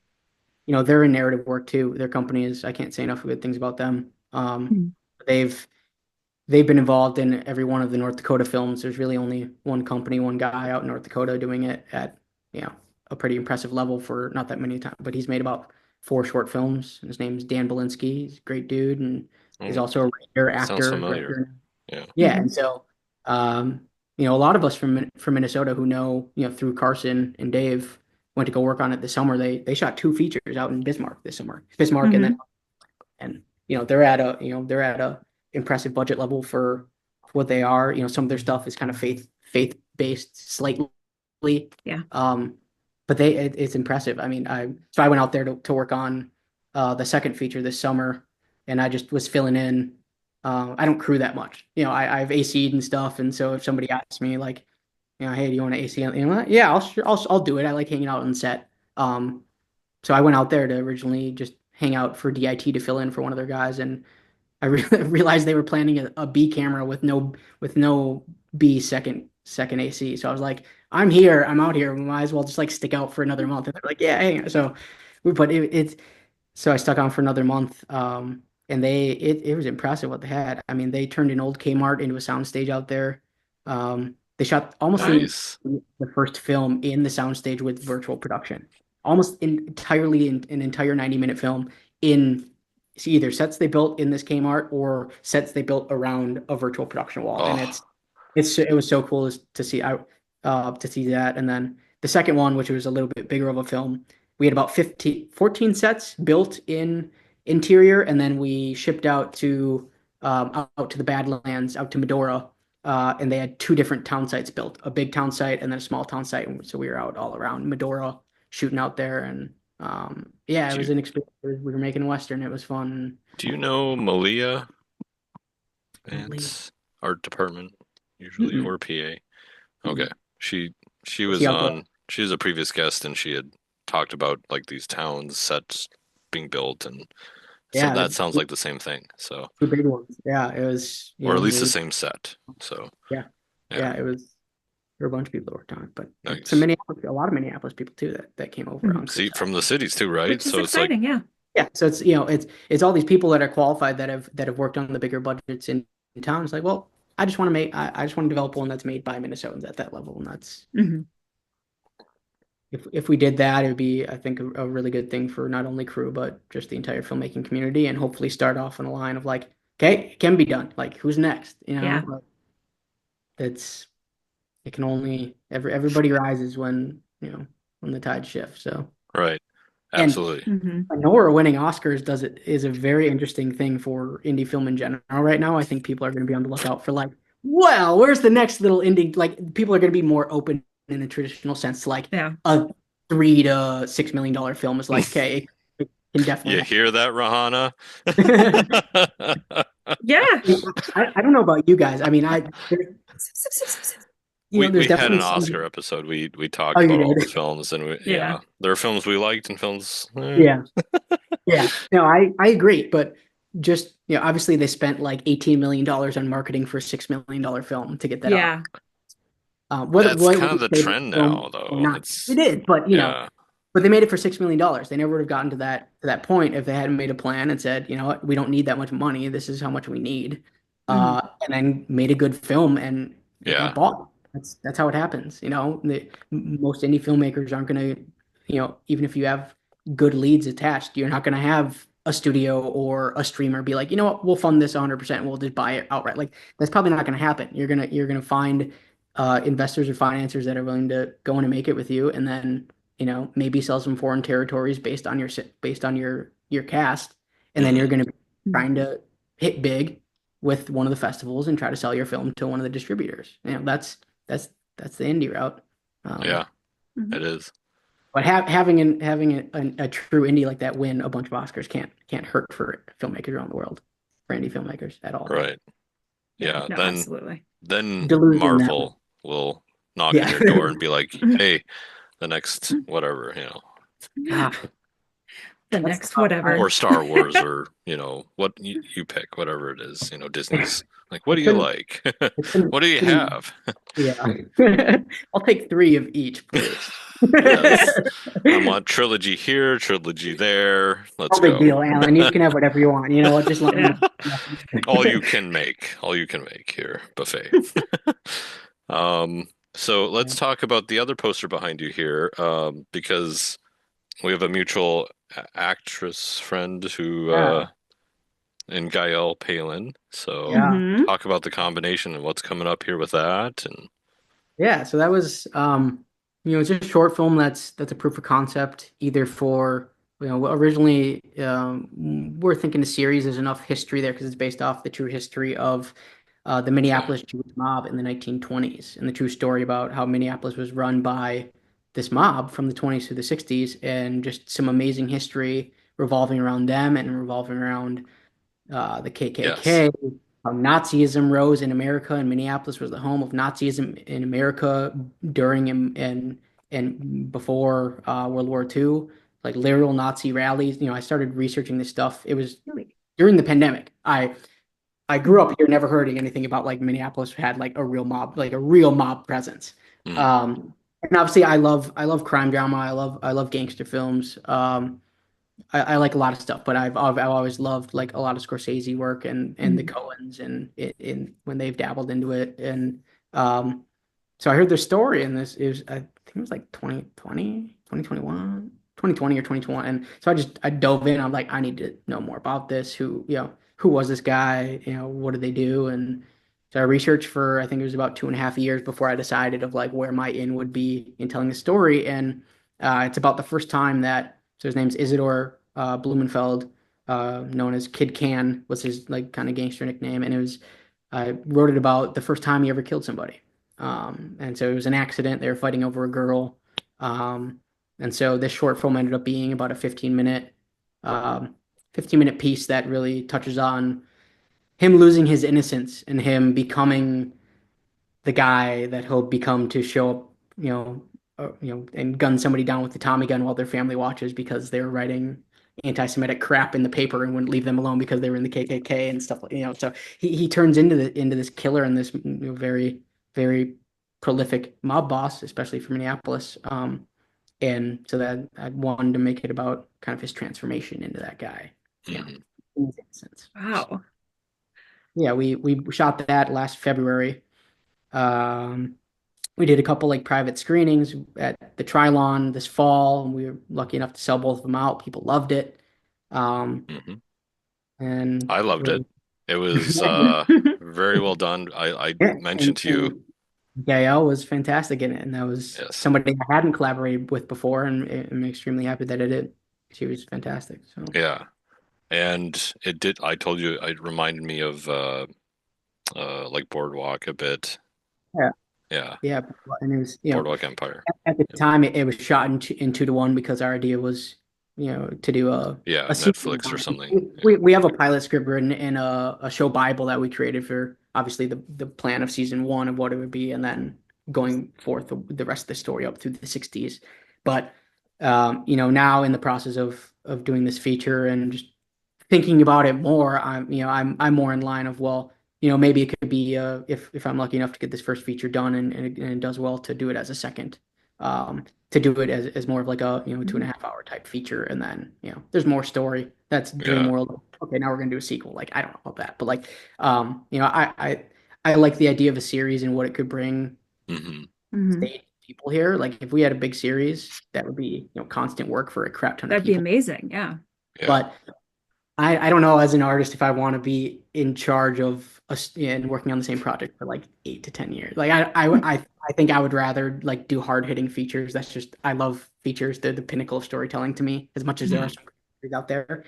and they're in narrative work too. Their company is I can't say enough good things about them. Mhm. They've they've been involved in every one of the North Dakota films. There's really only one company, one guy out in North Dakota doing it at you know a pretty impressive level for not that many times, but he's made about 4 short films. His name's Dan Belinsky. He's a great dude, and he's Mm, also a writer, sounds actor, familiar. director. Yeah. Yeah, and so a lot of us from Minnesota who know, through Carson and Dave went to go work on it this summer. They shot 2 features out in Bismarck this summer. Bismarck and then Hmm. and they're at a impressive budget level for what they are. Some of their stuff is kind of faith based slightly, Yeah. um, but it's impressive. I mean, I went out there to work on the second feature this summer, and I just was filling in. I don't crew that much. I've AC'd and stuff, and so if somebody asks me like, hey, do you want to AC? Yeah, I'll do it. I like hanging out on set. So I went out there to originally just hang out for DIT to fill in for one of their guys, and I realized they were planning a B camera with no B second AC. So I was like, I'm here, I'm out here. We might as well just like stick out for another month. And they're like, yeah, hang on. So but it's so I stuck on for another month. And it was impressive what they had. I mean, they turned an old Kmart into a soundstage out there. They shot almost Nice. the first film in the soundstage with virtual production, almost entirely in an entire 90-minute film in either sets they built in this Kmart or sets they built around a virtual production wall. And Oh, it was so cool to see that. And then the second one, which was a little bit bigger of a film, we had about 14 sets built in interior, and then we shipped out to the Badlands, out to Medora, and they had 2 different town sites built, a big town site and then a small town site. And so we were out all around Medora shooting out there, and yeah, it do you was an experience. We were making a Western. It was fun. do you know Malia Holy. Vance, art department usually, Mm-mm. or PA? Okay. Mm-mm. She Was was he out there? on she was a previous guest and she had talked about like these towns sets being built and so Yeah, that the sounds like the same thing. So, 2 big ones. Yeah, it was, or at least the they, same set. So, yeah, yeah, yeah, it was. There were a bunch of people that worked on it, but some nice. Minneapolis, a lot of Minneapolis people too that came over Hmm. onto the See, set. from the cities too, right? Which is So it's like, exciting. Yeah. Yeah, so it's all these people that are qualified that have worked on the bigger budgets in town. It's like, well, I just want to develop one that's made by Minnesotans at that level, and that's Hmm. if we did that, it would be, I think, a really good thing for not only crew but just the entire filmmaking community, and hopefully start off on the line of like, okay, it can be done. Like, who's next? Yeah. Like, that's it can only everybody rises when the tide shifts. So right. and Absolutely. Hmm. Nora winning Oscars does it is a very interesting thing for indie film in general right now. I think people are going to be on the lookout for like, well, where's the next little indie? Like people are going to be more open in a traditional sense. Like Yeah. a $3 to $6 million film is like, okay, it can definitely You hear that, Rahana? happen. Yeah. I don't know about you guys. I mean, We there's had an definitely Oscar some. episode. We Oh, talked you about all the did? films and Yeah. yeah, there are films we liked and films Yeah. Yeah, no, I agree, but just obviously they spent like $18 million on marketing for a $6 million film to get that out. Yeah. Whether that's what kind was of a the favorite trend film now or though. not, It's it is. But yeah. but they made it for $6 million. They never would have gotten to that point if they hadn't made a plan and said, you know what, we don't need that much money. This is how much we need, Hmm. and then made a good film and it got Yeah. bought. That's how it happens. Most indie filmmakers aren't going to, even if you have good leads attached, you're not going to have a studio or a streamer be like, you know what, we'll fund this 100% and we'll just buy it outright. Like that's probably not going to happen. You're gonna find investors or financiers that are willing to go in and make it with you, and then maybe sell some foreign territories based on your cast, and then Hmm. you're going to be trying to hit big with one of the festivals and try to sell your film to one of the distributors. That's that's the indie route. Yeah, Hmm. it is. But having a true indie like that win a bunch of Oscars can't hurt for filmmakers around the world, for indie filmmakers at all. Right. Yeah. Yeah. No, Then absolutely. then Delusion that way. Marvel will knock on Yeah. your door and be like, "Hey, the next whatever, God, The that's next tough. whatever. or Star Wars or, what you pick, whatever it is, Disney's like, "What do It's you been like? it's been What do you pretty. have?" Yeah. I'll take 3 of each, please. Yes. I want trilogy here, trilogy there. Let's No big go. deal, Alan. You can have whatever you want. You know what? Just let me Yeah. know. All you can make. All you can make here, buffet. So let's Yeah. talk about the other poster behind you here, because we have a mutual actress friend who Yeah, in Gael Palin. So yeah, Hmm. talk about the combination and what's coming up here with that. And yeah. So that was, it's a short film that's a proof of concept, either for, originally we're thinking a series. There's enough history there because it's based off the true history of the okay, Minneapolis Jewish mob in the 1920s, and the true story about how Minneapolis was run by this mob from the 20s to the 60s, and just some amazing history revolving around them and revolving around the yes, KKK, how Nazism rose in America, and Minneapolis was the home of Nazism in America during and before World War II, like literal Nazi rallies. I started researching this stuff. It was Really? during the pandemic. I grew up here, never heard anything about like Minneapolis had like a real mob presence. mm, And obviously, I love crime drama. I love gangster films. I like a lot of stuff, but I've always loved like a lot of Scorsese work and the Mhm. Coens and in when they've dabbled into it. And um so I heard their story, and this is I think it was like 2020, 2021, 2020 or 2021. And so I dove in. I'm like, I need to know more about this. Who was this guy? What did they do? And so I researched for, I think it was about 2.5 years before I decided of like where my in would be in telling the story. And it's about the first time that, so his name's Isidore Blumenfeld, known as Kid Can was his like kind of gangster nickname. And I wrote it about the first time he ever killed somebody. And so it was an accident. They were fighting over a girl. And so this short film ended up being about a um, 15-minute piece that really touches on him losing his innocence and him becoming the guy that he'll become to show up, and gun somebody down with the Tommy gun while their family watches because they were writing anti-Semitic crap in the paper and wouldn't leave them alone because they were in the KKK and stuff like. So he turns into this killer and this very very prolific mob boss, especially for Minneapolis. And so that I wanted to make it about kind of his transformation into that guy. mm, In his innocence. Wow. Yeah, we shot that last February. Um, we did a couple like private screenings at the Trilon this fall, and we were lucky enough to sell both of them out. People loved it. Um, hmm and I loved it. It was very well done. I yeah, mentioned to you, and Gael was fantastic in it, and that was yes, somebody I hadn't collaborated with before, and I'm extremely happy that I did. She was fantastic. So yeah, and it did. I told you it reminded me of like Boardwalk a bit. yeah, Yeah, yeah, and it was Boardwalk Empire. at the time it was shot in 2-to-1 because our idea was to do Yeah, a sequel Netflix or on it. something. Yeah. We have a pilot script written in a show Bible that we created for obviously the plan of season one of what it would be, and then going forth the rest of the story up through the 60s. But now in the process of doing this feature and just thinking about it more, I'm more in line of, well, maybe it could be if I'm lucky enough to get this first feature done and it does well, to do it as a second, to do it as more of like a 2.5 hour type feature, and then there's more story. That's dream Yeah. world. Okay, now we're gonna do a sequel. Like, I don't know about that, but like, I like the idea of a series and what it could bring hmm Hmm. state people here. Like, if we had a big series, that would be constant work for a crap ton of That'd be people. amazing. Yeah. Yeah. But I don't know, as an artist, if I want to be in charge of and working on the same project for like 8 to 10 years. Like, I think I would rather like do hard hitting features. That's just, I love features. They're the pinnacle of storytelling to me. As much as there are hmm some features out there,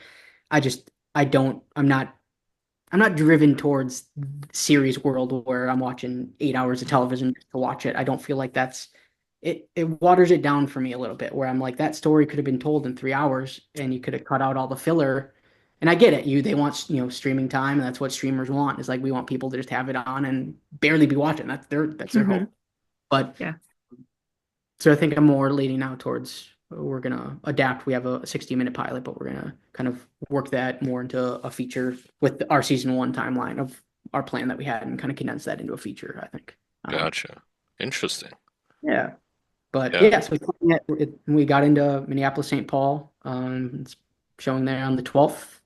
I don't I'm not driven towards series world where I'm watching 8 hours of television just to watch it. I don't feel like it waters it down for me a little bit, where I'm like, that story could have been told in 3 hours and you could have cut out all the filler. And I get it. They want, streaming time, and that's what streamers want. Is like, we want people to just have it on and barely be watching. That's their Hmm. hope. But Yeah. so I think I'm more leaning now towards, we're gonna adapt. We have a 60-minute pilot, but we're gonna kind of work that more into a feature with our season one timeline of our plan that we had, and kind of condense that into a feature, I think. Gotcha. Interesting. Yeah. But Yeah. yeah, so we got into Minneapolis St. Paul. It's showing there on the 12th.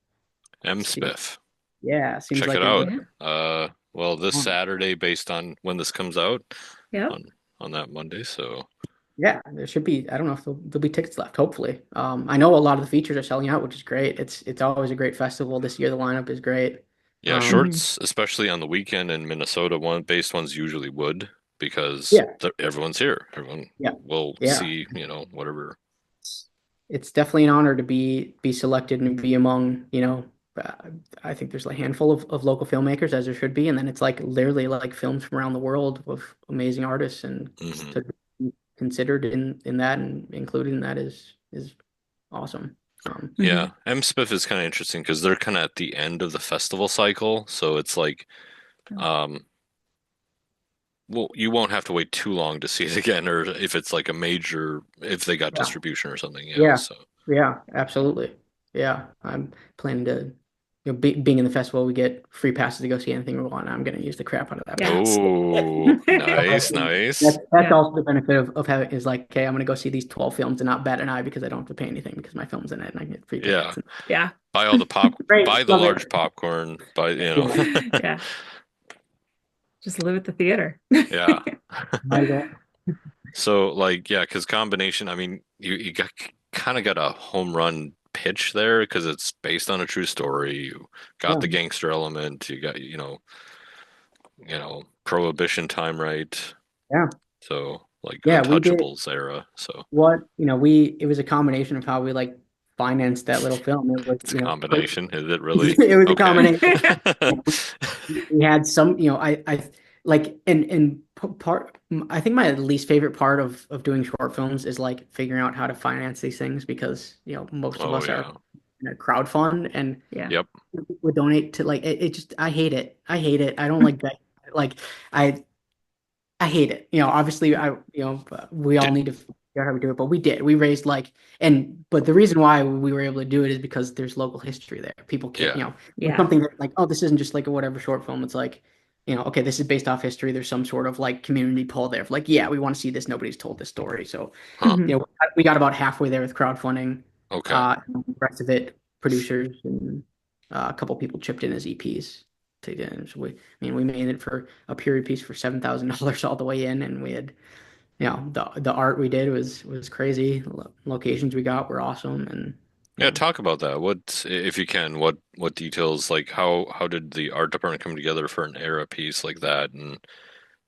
M. Spiff. Yeah, seems Check it like out. Yeah. Well, this Saturday, based on when this comes out Yep. on on that Monday. So Yeah, there should be. I don't know if there'll be tickets left. Hopefully, I know a lot of the features are selling out, which is great. It's always a great festival. This year the lineup is great. Yeah, Um, Hmm. shorts, especially on the weekend in Minnesota, one based ones usually would because yeah, everyone's here. Everyone yeah, will yeah. see, whatever. It's definitely an honor to be selected and be among, uh, I think there's a handful of local filmmakers as there should be, and then it's like literally like films from around the world with amazing artists, and Hmm. to be considered in that and included in that is awesome. Yeah, Hmm. M. Smith is kind of interesting because they're kind of at the end of the festival cycle, so it's like, um, well, you won't have to wait too long to see it again, or if it's like a major, if they got Yeah, distribution or something. Yeah, yeah, so yeah, absolutely. Yeah, I'm planning to, being in the festival, we get free passes to go see anything we want. I'm going to use the crap out of that Yeah. pass. oh, nice, That's nice. that's Yeah. also the benefit of having is like, okay, I'm gonna go see these 12 films and not bat an eye because I don't have to pay anything because my film's in it and I get free Yeah, tickets. Yeah. buy all the Great, buy the love it. large popcorn, buy. Yeah, Yeah. Just live at the theater. Yeah. might as well. So like yeah, because combination, I mean, you got kind of got a home run pitch there because it's based on a true story. You got Yeah, the gangster element. You got Prohibition time right. yeah, So like yeah. We did Untouchables era. So what we it was a combination of how we like financed that little film. It was it's a combination. Is it really? it was a Okay. combination. We had some, I like and part. I think my least favorite part of doing short films is like figuring out how to finance these things because most of Oh us are yeah. in a crowd fund and Yeah. Yep. would donate to like it just I hate it. I hate it. I don't like that. Like I I hate it. Obviously, we all Did, need to figure out how we do it, but we did. We raised but the reason why we were able to do it is because there's local history there. People can't, yeah. it's Yeah. something that like, oh, this isn't just like a whatever short film. It's like, okay, this is based off history. There's some sort of like community pull there. Like, yeah, we want to see this. Nobody's told this story. So, Huh. Hmm. we got about halfway there with crowdfunding. Okay. And the rest of it, producers and a couple people chipped in as EPs to get in. So we made it for a period piece for $7,000 all the way in, and we had, the art we did was crazy. Locations we got were awesome, and you Yeah, know, talk about that. What, if you can, what details, like how did the art department come together for an era piece like that, and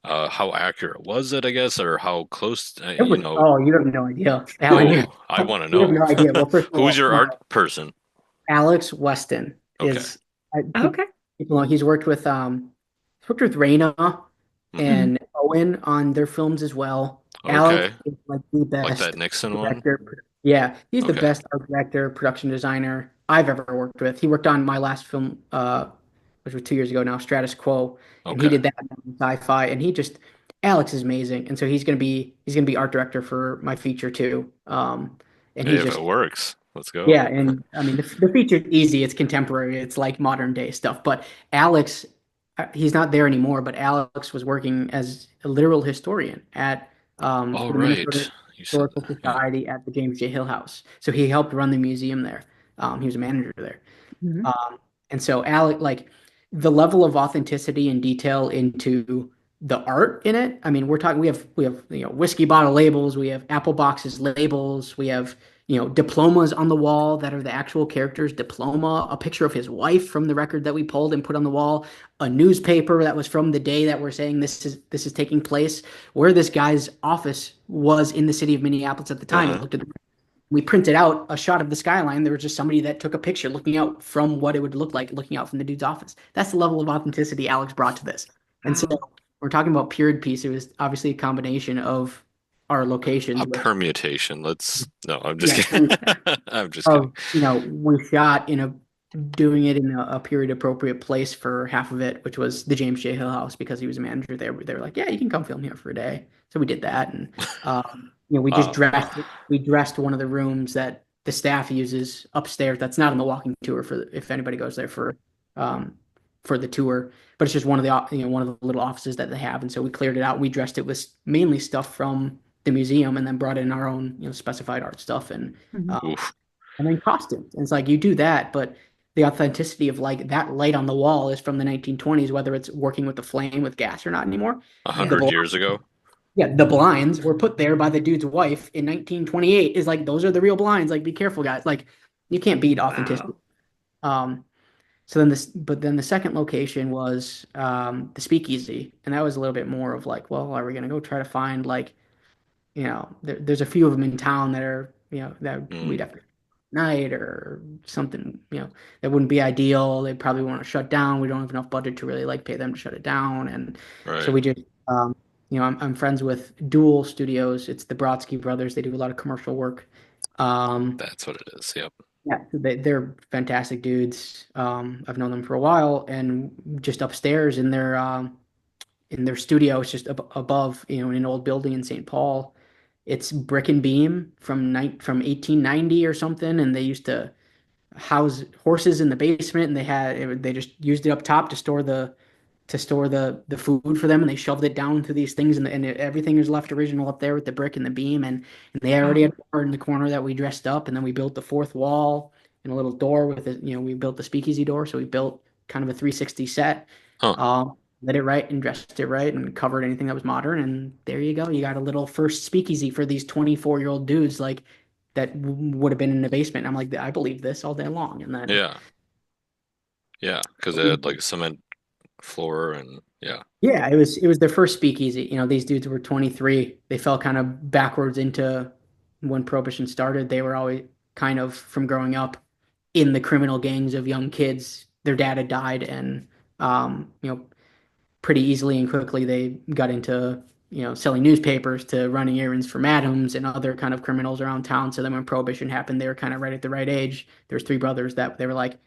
how accurate was it, I guess, or how close, it was. Oh, you have no idea, Alan. You Oh, I want to you have know. no idea. Well, first of Who's all, your art person? Alex Weston Okay. is Okay. people know he's worked with Raina Hmm. Hmm. and Owen on their films as well. Alex Okay. is like the Like that best Nixon one? director. Yeah, he's the Okay. best art director, production designer I've ever worked with. He worked on my last film, which was 2 years ago now, Status Quo, and he Okay. did that in sci-fi. And Alex is amazing, and so he's gonna be art director for my feature too. And Hey, he's if it just works, let's go. yeah, and I mean the feature's easy. It's contemporary. It's like modern day stuff. But Alex, he's not there anymore. But Alex was working as a literal historian at All for the Minnesota right. You said Historical that. Yeah. Society at the James J. Hill House. So he helped run the museum there. He was a manager there. Hmm. Um, and so Alec, like the level of authenticity and detail into the art in it. I mean, we have whiskey bottle labels, we have apple boxes labels, we have diplomas on the wall that are the actual character's diploma, a picture of his wife from the record that we pulled and put on the wall, a newspaper that was from the day that we're saying this is taking place, where this guy's office was in the city of Minneapolis at the time. We Uh-huh. looked at we printed out a shot of the skyline. There was just somebody that took a picture looking out from what it would look like looking out from the dude's office. That's the level of authenticity Alex brought to this. And so Wow. we're talking about period piece. It was obviously a combination of our locations, A which permutation. No, I'm just yeah, kidding. I'm just kidding. we shot doing it in a period appropriate place for half of it, which was the James J. Hill House because he was a manager there. They were like, yeah, you can come film here for a day. So we did that, and Wow. we dressed one of the rooms that the staff uses upstairs. That's not in the walking tour for if anybody goes there um, for the tour, but it's just one of the little offices that they have. And so we cleared it out. We dressed it with mainly stuff from the museum, and then brought in our own specified art stuff Hmm. um, Oof. and then costumes. And it's like you do that, but the authenticity of like that light on the wall is from the 1920s, whether it's working with the flame with gas or not anime. A Yeah. The hundred velocity, years ago? Yeah, the blinds were put there by the dude's wife in 1928. Is like those are the real blinds. Like, be careful, guys. Like, you can't beat authenticity. Wow. Um, so then this, but then the second location was the Speakeasy, and that was a little bit more of like, well, are we gonna go try to find like, there's a few of them in town that are, that we'd Mm, have to night or something, that wouldn't be ideal. They probably want to shut down. We don't have enough budget to really like pay them to shut it down, and so right. we just, I'm friends with Dual Studios. It's the Brodsky brothers. They do a lot of commercial work. Um, That's what it is. Yep. yeah, they're fantastic dudes. I've known them for a while, and just upstairs in their studio, it's just above, in an old building in St. Paul. It's brick and beam from 1890 or something, and they used to house horses in the basement, and they just used it up top to store the food for them, and they shoved it down to these things, and everything is left original up there with the brick and the beam, and they already had Wow. a door in the corner that we dressed up, and then we built the fourth wall and a little door with it. We built the speakeasy door, so we built kind of a 360 set, Huh. lit it right and dressed it right and covered anything that was modern, and there you go. You got a little first speakeasy for these 24-year-old dudes like that would have been in the basement. I'm like, I believe this all day long, and then. Yeah. Yeah. Because it had like a cement floor and yeah. Yeah, it was their first speakeasy. These dudes were 23. They fell kind of backwards into when Prohibition started. They were always kind of from growing up in the criminal gangs of young kids. Their dad had died, and pretty easily and quickly they got into selling newspapers to running errands for madams and other kind of criminals around town. So then when Prohibition happened, they were kind of right at the right age. There's three brothers that they were like,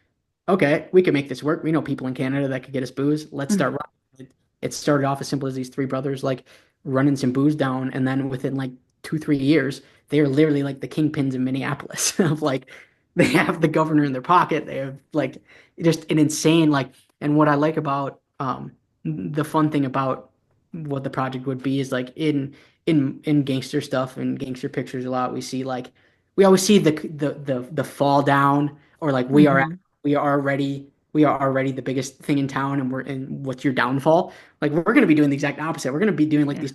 okay, we can make this work. We know people in Canada that could get us booze. Let's start Mhm. running. It started off as simple as these three brothers like running some booze down, and then within like 2, 3 years, they are literally like the kingpins in Minneapolis of like they have the governor in their pocket. They have like just an insane like. And what I like about the fun thing about what the project would be is like in gangster stuff and gangster pictures a lot we see like we always see the fall down or like Mhm. we are already the biggest thing in town and what's your downfall? Like we're going to be doing the exact opposite. We're going to be doing like Yeah. these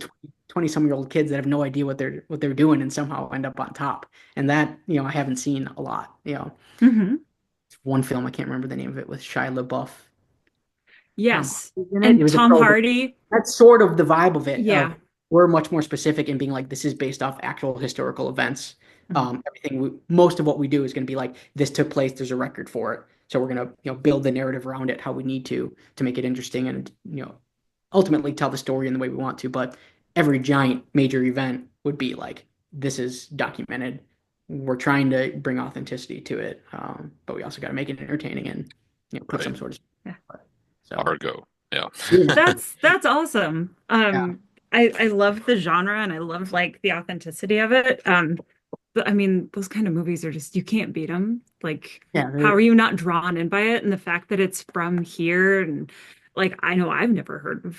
20 some year old kids that have no idea what they're doing and somehow end up on top. And that, I haven't seen a lot. Hmm. One film, I can't remember the name of it, with Shia LaBeouf. Yes. In it. It And was a Tom prohibition. Hardy. That's sort of the vibe of it. Of Yeah. we're much more specific in being like this is based off actual historical events. Mhm. Most of what we do is going to be like this took place. There's a record for it, so we're going to build the narrative around it how we need to make it interesting and ultimately tell the story in the way we want to. But every giant major event would be like this is documented. We're trying to bring authenticity to it, but we also got to make it entertaining and put Right. some sort of. Yeah. So Argo. Yeah. yeah, That's awesome. yeah, I love the genre and I love like the authenticity of it. But I mean, those kind of movies are just you can't beat them. Like, yeah. how are you not drawn in by it? And the fact that it's from here and like I know I've never heard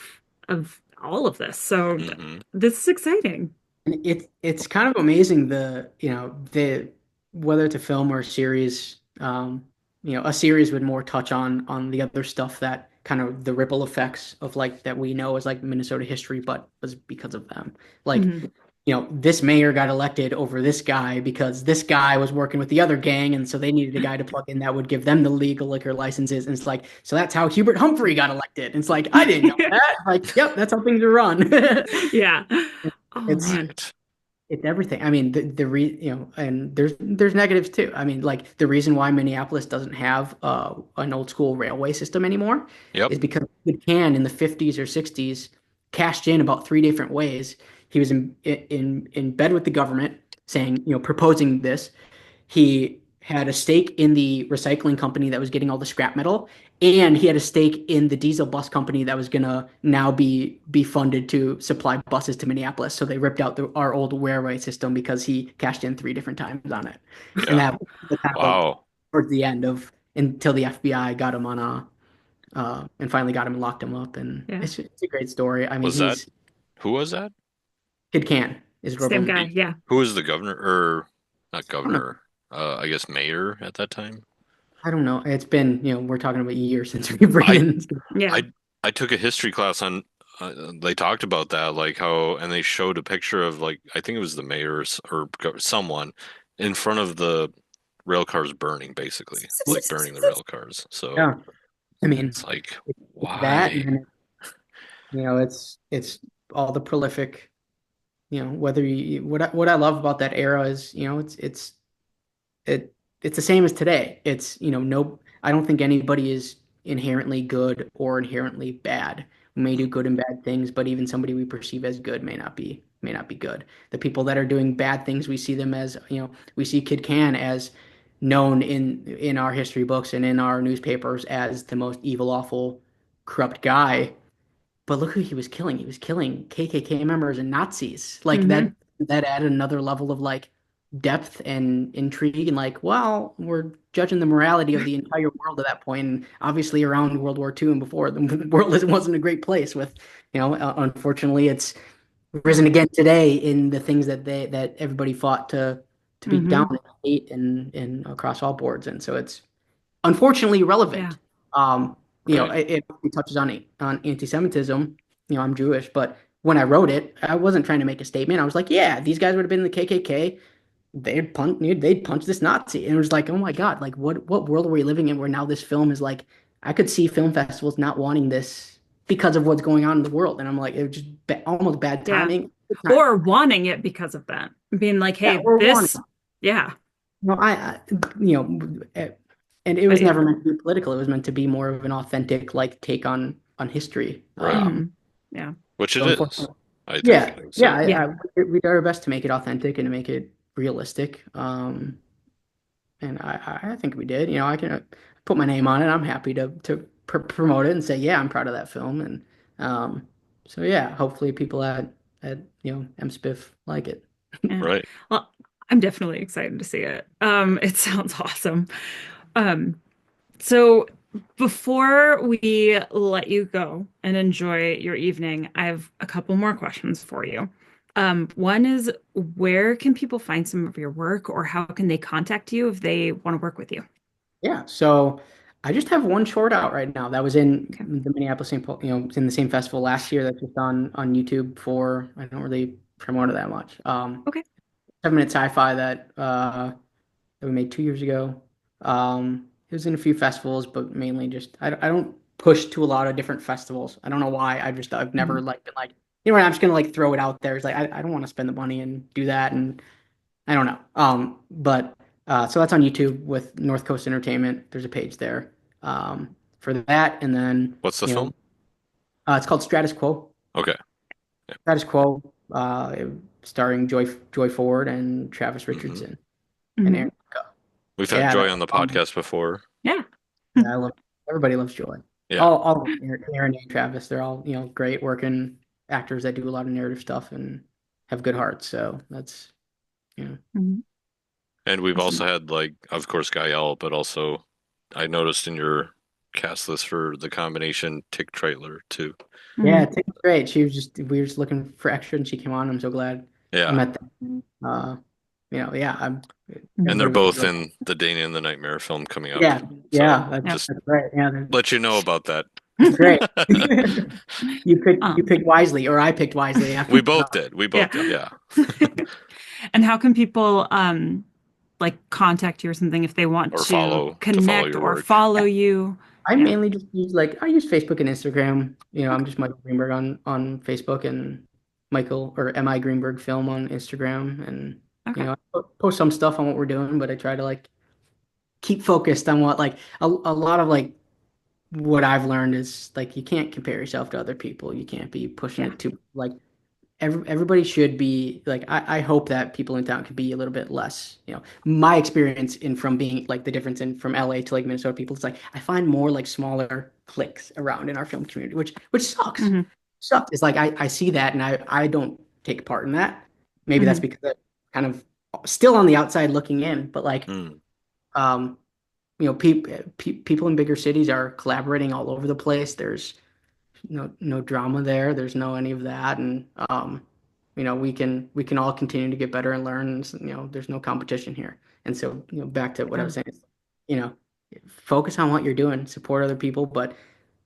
of all of this. So Hmm. this is exciting. It's kind of amazing the whether it's a film or a series, a series would more touch on the other stuff that kind of the ripple effects of like that we know as like Minnesota history, but was because of them. Like, Hmm. this mayor got elected over this guy because this guy was working with the other gang, and so they needed a guy to plug in that would give them the legal liquor licenses. And it's like, so that's how Hubert Humphrey got elected. And it's like, I didn't know that. Like, yep, that's how things are run. Yeah. Oh It's man. Right. it's everything. I mean, and there's negatives too. I mean, like the reason why Minneapolis doesn't have an old school railway system anymore Yep. is because McCann in the 50s or 60s cashed in about three different ways. He was in bed with the government, saying, proposing this. He had a stake in the recycling company that was getting all the scrap metal, and he had a stake in the diesel bus company that was gonna now be funded to supply buses to Minneapolis. So they ripped out our old railway system because he cashed in three different times on it, and Yeah. that was kind of like Wow. towards the end of until the FBI got him on a and finally got him and locked him up. And Yeah. it's a great story. I mean, Was that he's who was that? Kid Can is Same Robert. guy. He, Yeah. who was the governor or not I don't know. governor? I guess mayor at that time. I don't know. It's been, we're talking about years since we've I written. Yeah. I I took a history class on they talked about that, like how, and they showed a picture of like I think it was the mayor's or someone in front of the rail cars burning, basically, like burning the rail cars. So Yeah. I mean, it's like, it's that, and why? then it's all the prolific, whether you what I love about that era is, it it's the same as today. It's, no, I don't think anybody is inherently good or inherently bad. We may do good and bad things, but even somebody we perceive as good may not be good. The people that are doing bad things, we see them as, we see Kid Can as known in our history books and in our newspapers as the most evil, awful, corrupt guy. But look who he was killing. He was killing KKK members and Nazis. Like Hmm. that added another level of like depth and intrigue and like, well, we're judging the morality of the entire world at that point. And obviously around World War II and before, the world wasn't a great place with, unfortunately it's risen again today in the things that everybody fought to be down Hmm. and hate and across all boards. And so it's unfortunately Yeah. relevant. Um, Right. it touches on anti-Semitism. I'm Jewish, but when I wrote it, I wasn't trying to make a statement. I was like, yeah, these guys would have been in the KKK. They'd punch this Nazi, and it was like, oh my God, like what world are we living in where now this film is like, I could see film festivals not wanting this because of what's going on in the world, and I'm like, it was just almost bad Yeah. timing. Good time. Or wanting it because of that. Being like, Yeah, hey, or wanting. this, yeah. No, you know, eh, and it was But never meant to be political. It was meant to be more of an authentic, like, take on history. Right. yeah. Which So it is. unfortunately, I yeah, think yeah, so. Yeah. we did our best to make it authentic and to make it realistic. And I think we did. I can put my name on it. I'm happy to promote it and say, yeah, I'm proud of that film. And um, so yeah, hopefully people at MSPIF like it. Yeah. Right. Well, I'm definitely excited to see it. It sounds awesome. Um, so before we let you go and enjoy your evening, I have a couple more questions for you. One is, where can people find some of your work, or how can they contact you if they want to work with you? Yeah, so I just have one short out right now that was in Okay. the Minneapolis St. Paul, it's in the same festival last year that's just on YouTube for I don't really promote it that much. Okay. 7 minute sci-fi that we made 2 years ago. It was in a few festivals, but mainly just I don't push to a lot of different festivals. I don't know why. I've never Mhm. like been like, I'm just gonna like throw it out there. It's like I don't want to spend the money and do that, and I don't know. But so that's on YouTube with North Coast Entertainment. There's a page there for that, and then What's the film? it's called Stratus Quo. Okay. Yeah. Status Quo, starring Joy Ford and Travis Hmm. Richardson and Mhm. Aaron Echo. We've had Yeah, Joy that's on the podcast before. Yeah. yeah, I love everybody loves Joy. Yeah. All Aaron and Travis, they're all great working actors that do a lot of narrative stuff and have good hearts. So that's you know Mhm. And we've also Awesome. had like, of course, Gael, but also I noticed in your cast list for the combination Tick trailer too. yeah, Mhm. Tick's great. We were just looking for extra and she came on. I'm so glad I Yeah. met them. Yeah, And Mhm. they're everybody. both in the Dana and the Nightmare film coming up. Yeah, So yeah, Yeah. just that's right. Yeah, let you know about that. that's great. You Um, picked wisely, or I picked wisely after. We both did. We yeah. both did. Yeah. And how can people like contact you or something if they want Or to follow connect your or work. follow you? I Yeah. mainly just use Facebook and Instagram. I'm Okay. just Michael Greenberg on Facebook and Michael or MI Greenberg Film on Instagram, and Okay. I post some stuff on what we're doing, but I try to like keep focused on what like a lot of like what I've learned is like you can't compare yourself to other people. You can't be pushing Yeah. it too like everybody should be like I hope that people in town could be a little bit less, my experience in from being like the difference in from LA to like Minnesota people, it's like I find more like smaller cliques around in our film community, which Hmm. sucks. It's like I see that and I don't take part in that. Maybe that's Hmm. because I'm kind of still on the outside looking in, but like Hmm. um people in bigger cities are collaborating all over the place. There's no drama there. There's no any of that, and we can all continue to get better and learn. And, there's no competition here. And so, back to what I Yeah. was saying, you know, focus on what you're doing, support other people, but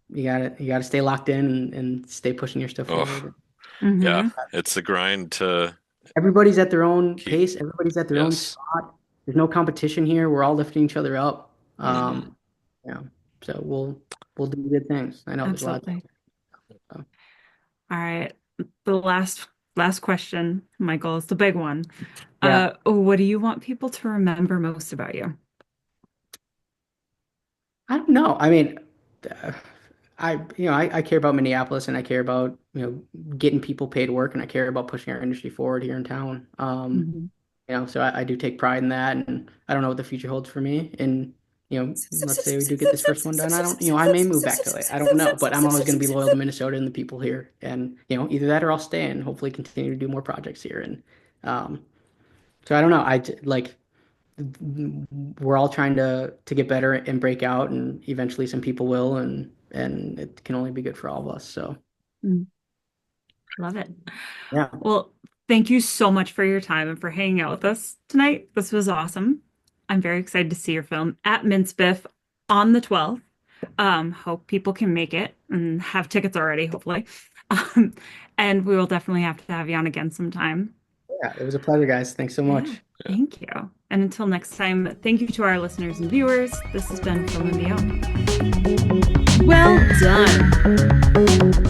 you gotta stay locked in and stay pushing your stuff Oh, forward. yeah. Hmm. It's a grind to Everybody's at their own keep. pace. Everybody's at their own Yes. spot. There's no competition here. We're all lifting each other up. Hmm. Yeah. So we'll do good things. I know there's a lot of Absolutely. so, All right. The last question, Michael, is the big one. yeah. What do you want people to remember most about you? I don't know. I mean, uh, I care about Minneapolis and I care about, getting people paid work and I care about pushing our industry forward here in town. Mhm. So I do take pride in that and I don't know what the future holds for me. And, let's say we do get this first one done. I may move back to LA. I don't know, but I'm always going to be loyal to Minnesota and the people here. And, either that or I'll stay and hopefully continue to do more projects here. And, so I don't know. Like, we're all trying to get better and break out and eventually some people will and it can only be good for all of us. So, Mm, love it. yeah. Well, thank you so much for your time and for hanging out with us tonight. This was awesome. I'm very excited to see your film at Mincebiff on the 12th. Hope people can make it and have tickets already, hopefully. Um, and we will definitely have to have you on again sometime. Yeah, it was a pleasure, guys. Thanks so Yeah, much. Yeah. thank you. And until next time, thank you to our listeners and viewers. This has been Film and Beyond. Well done.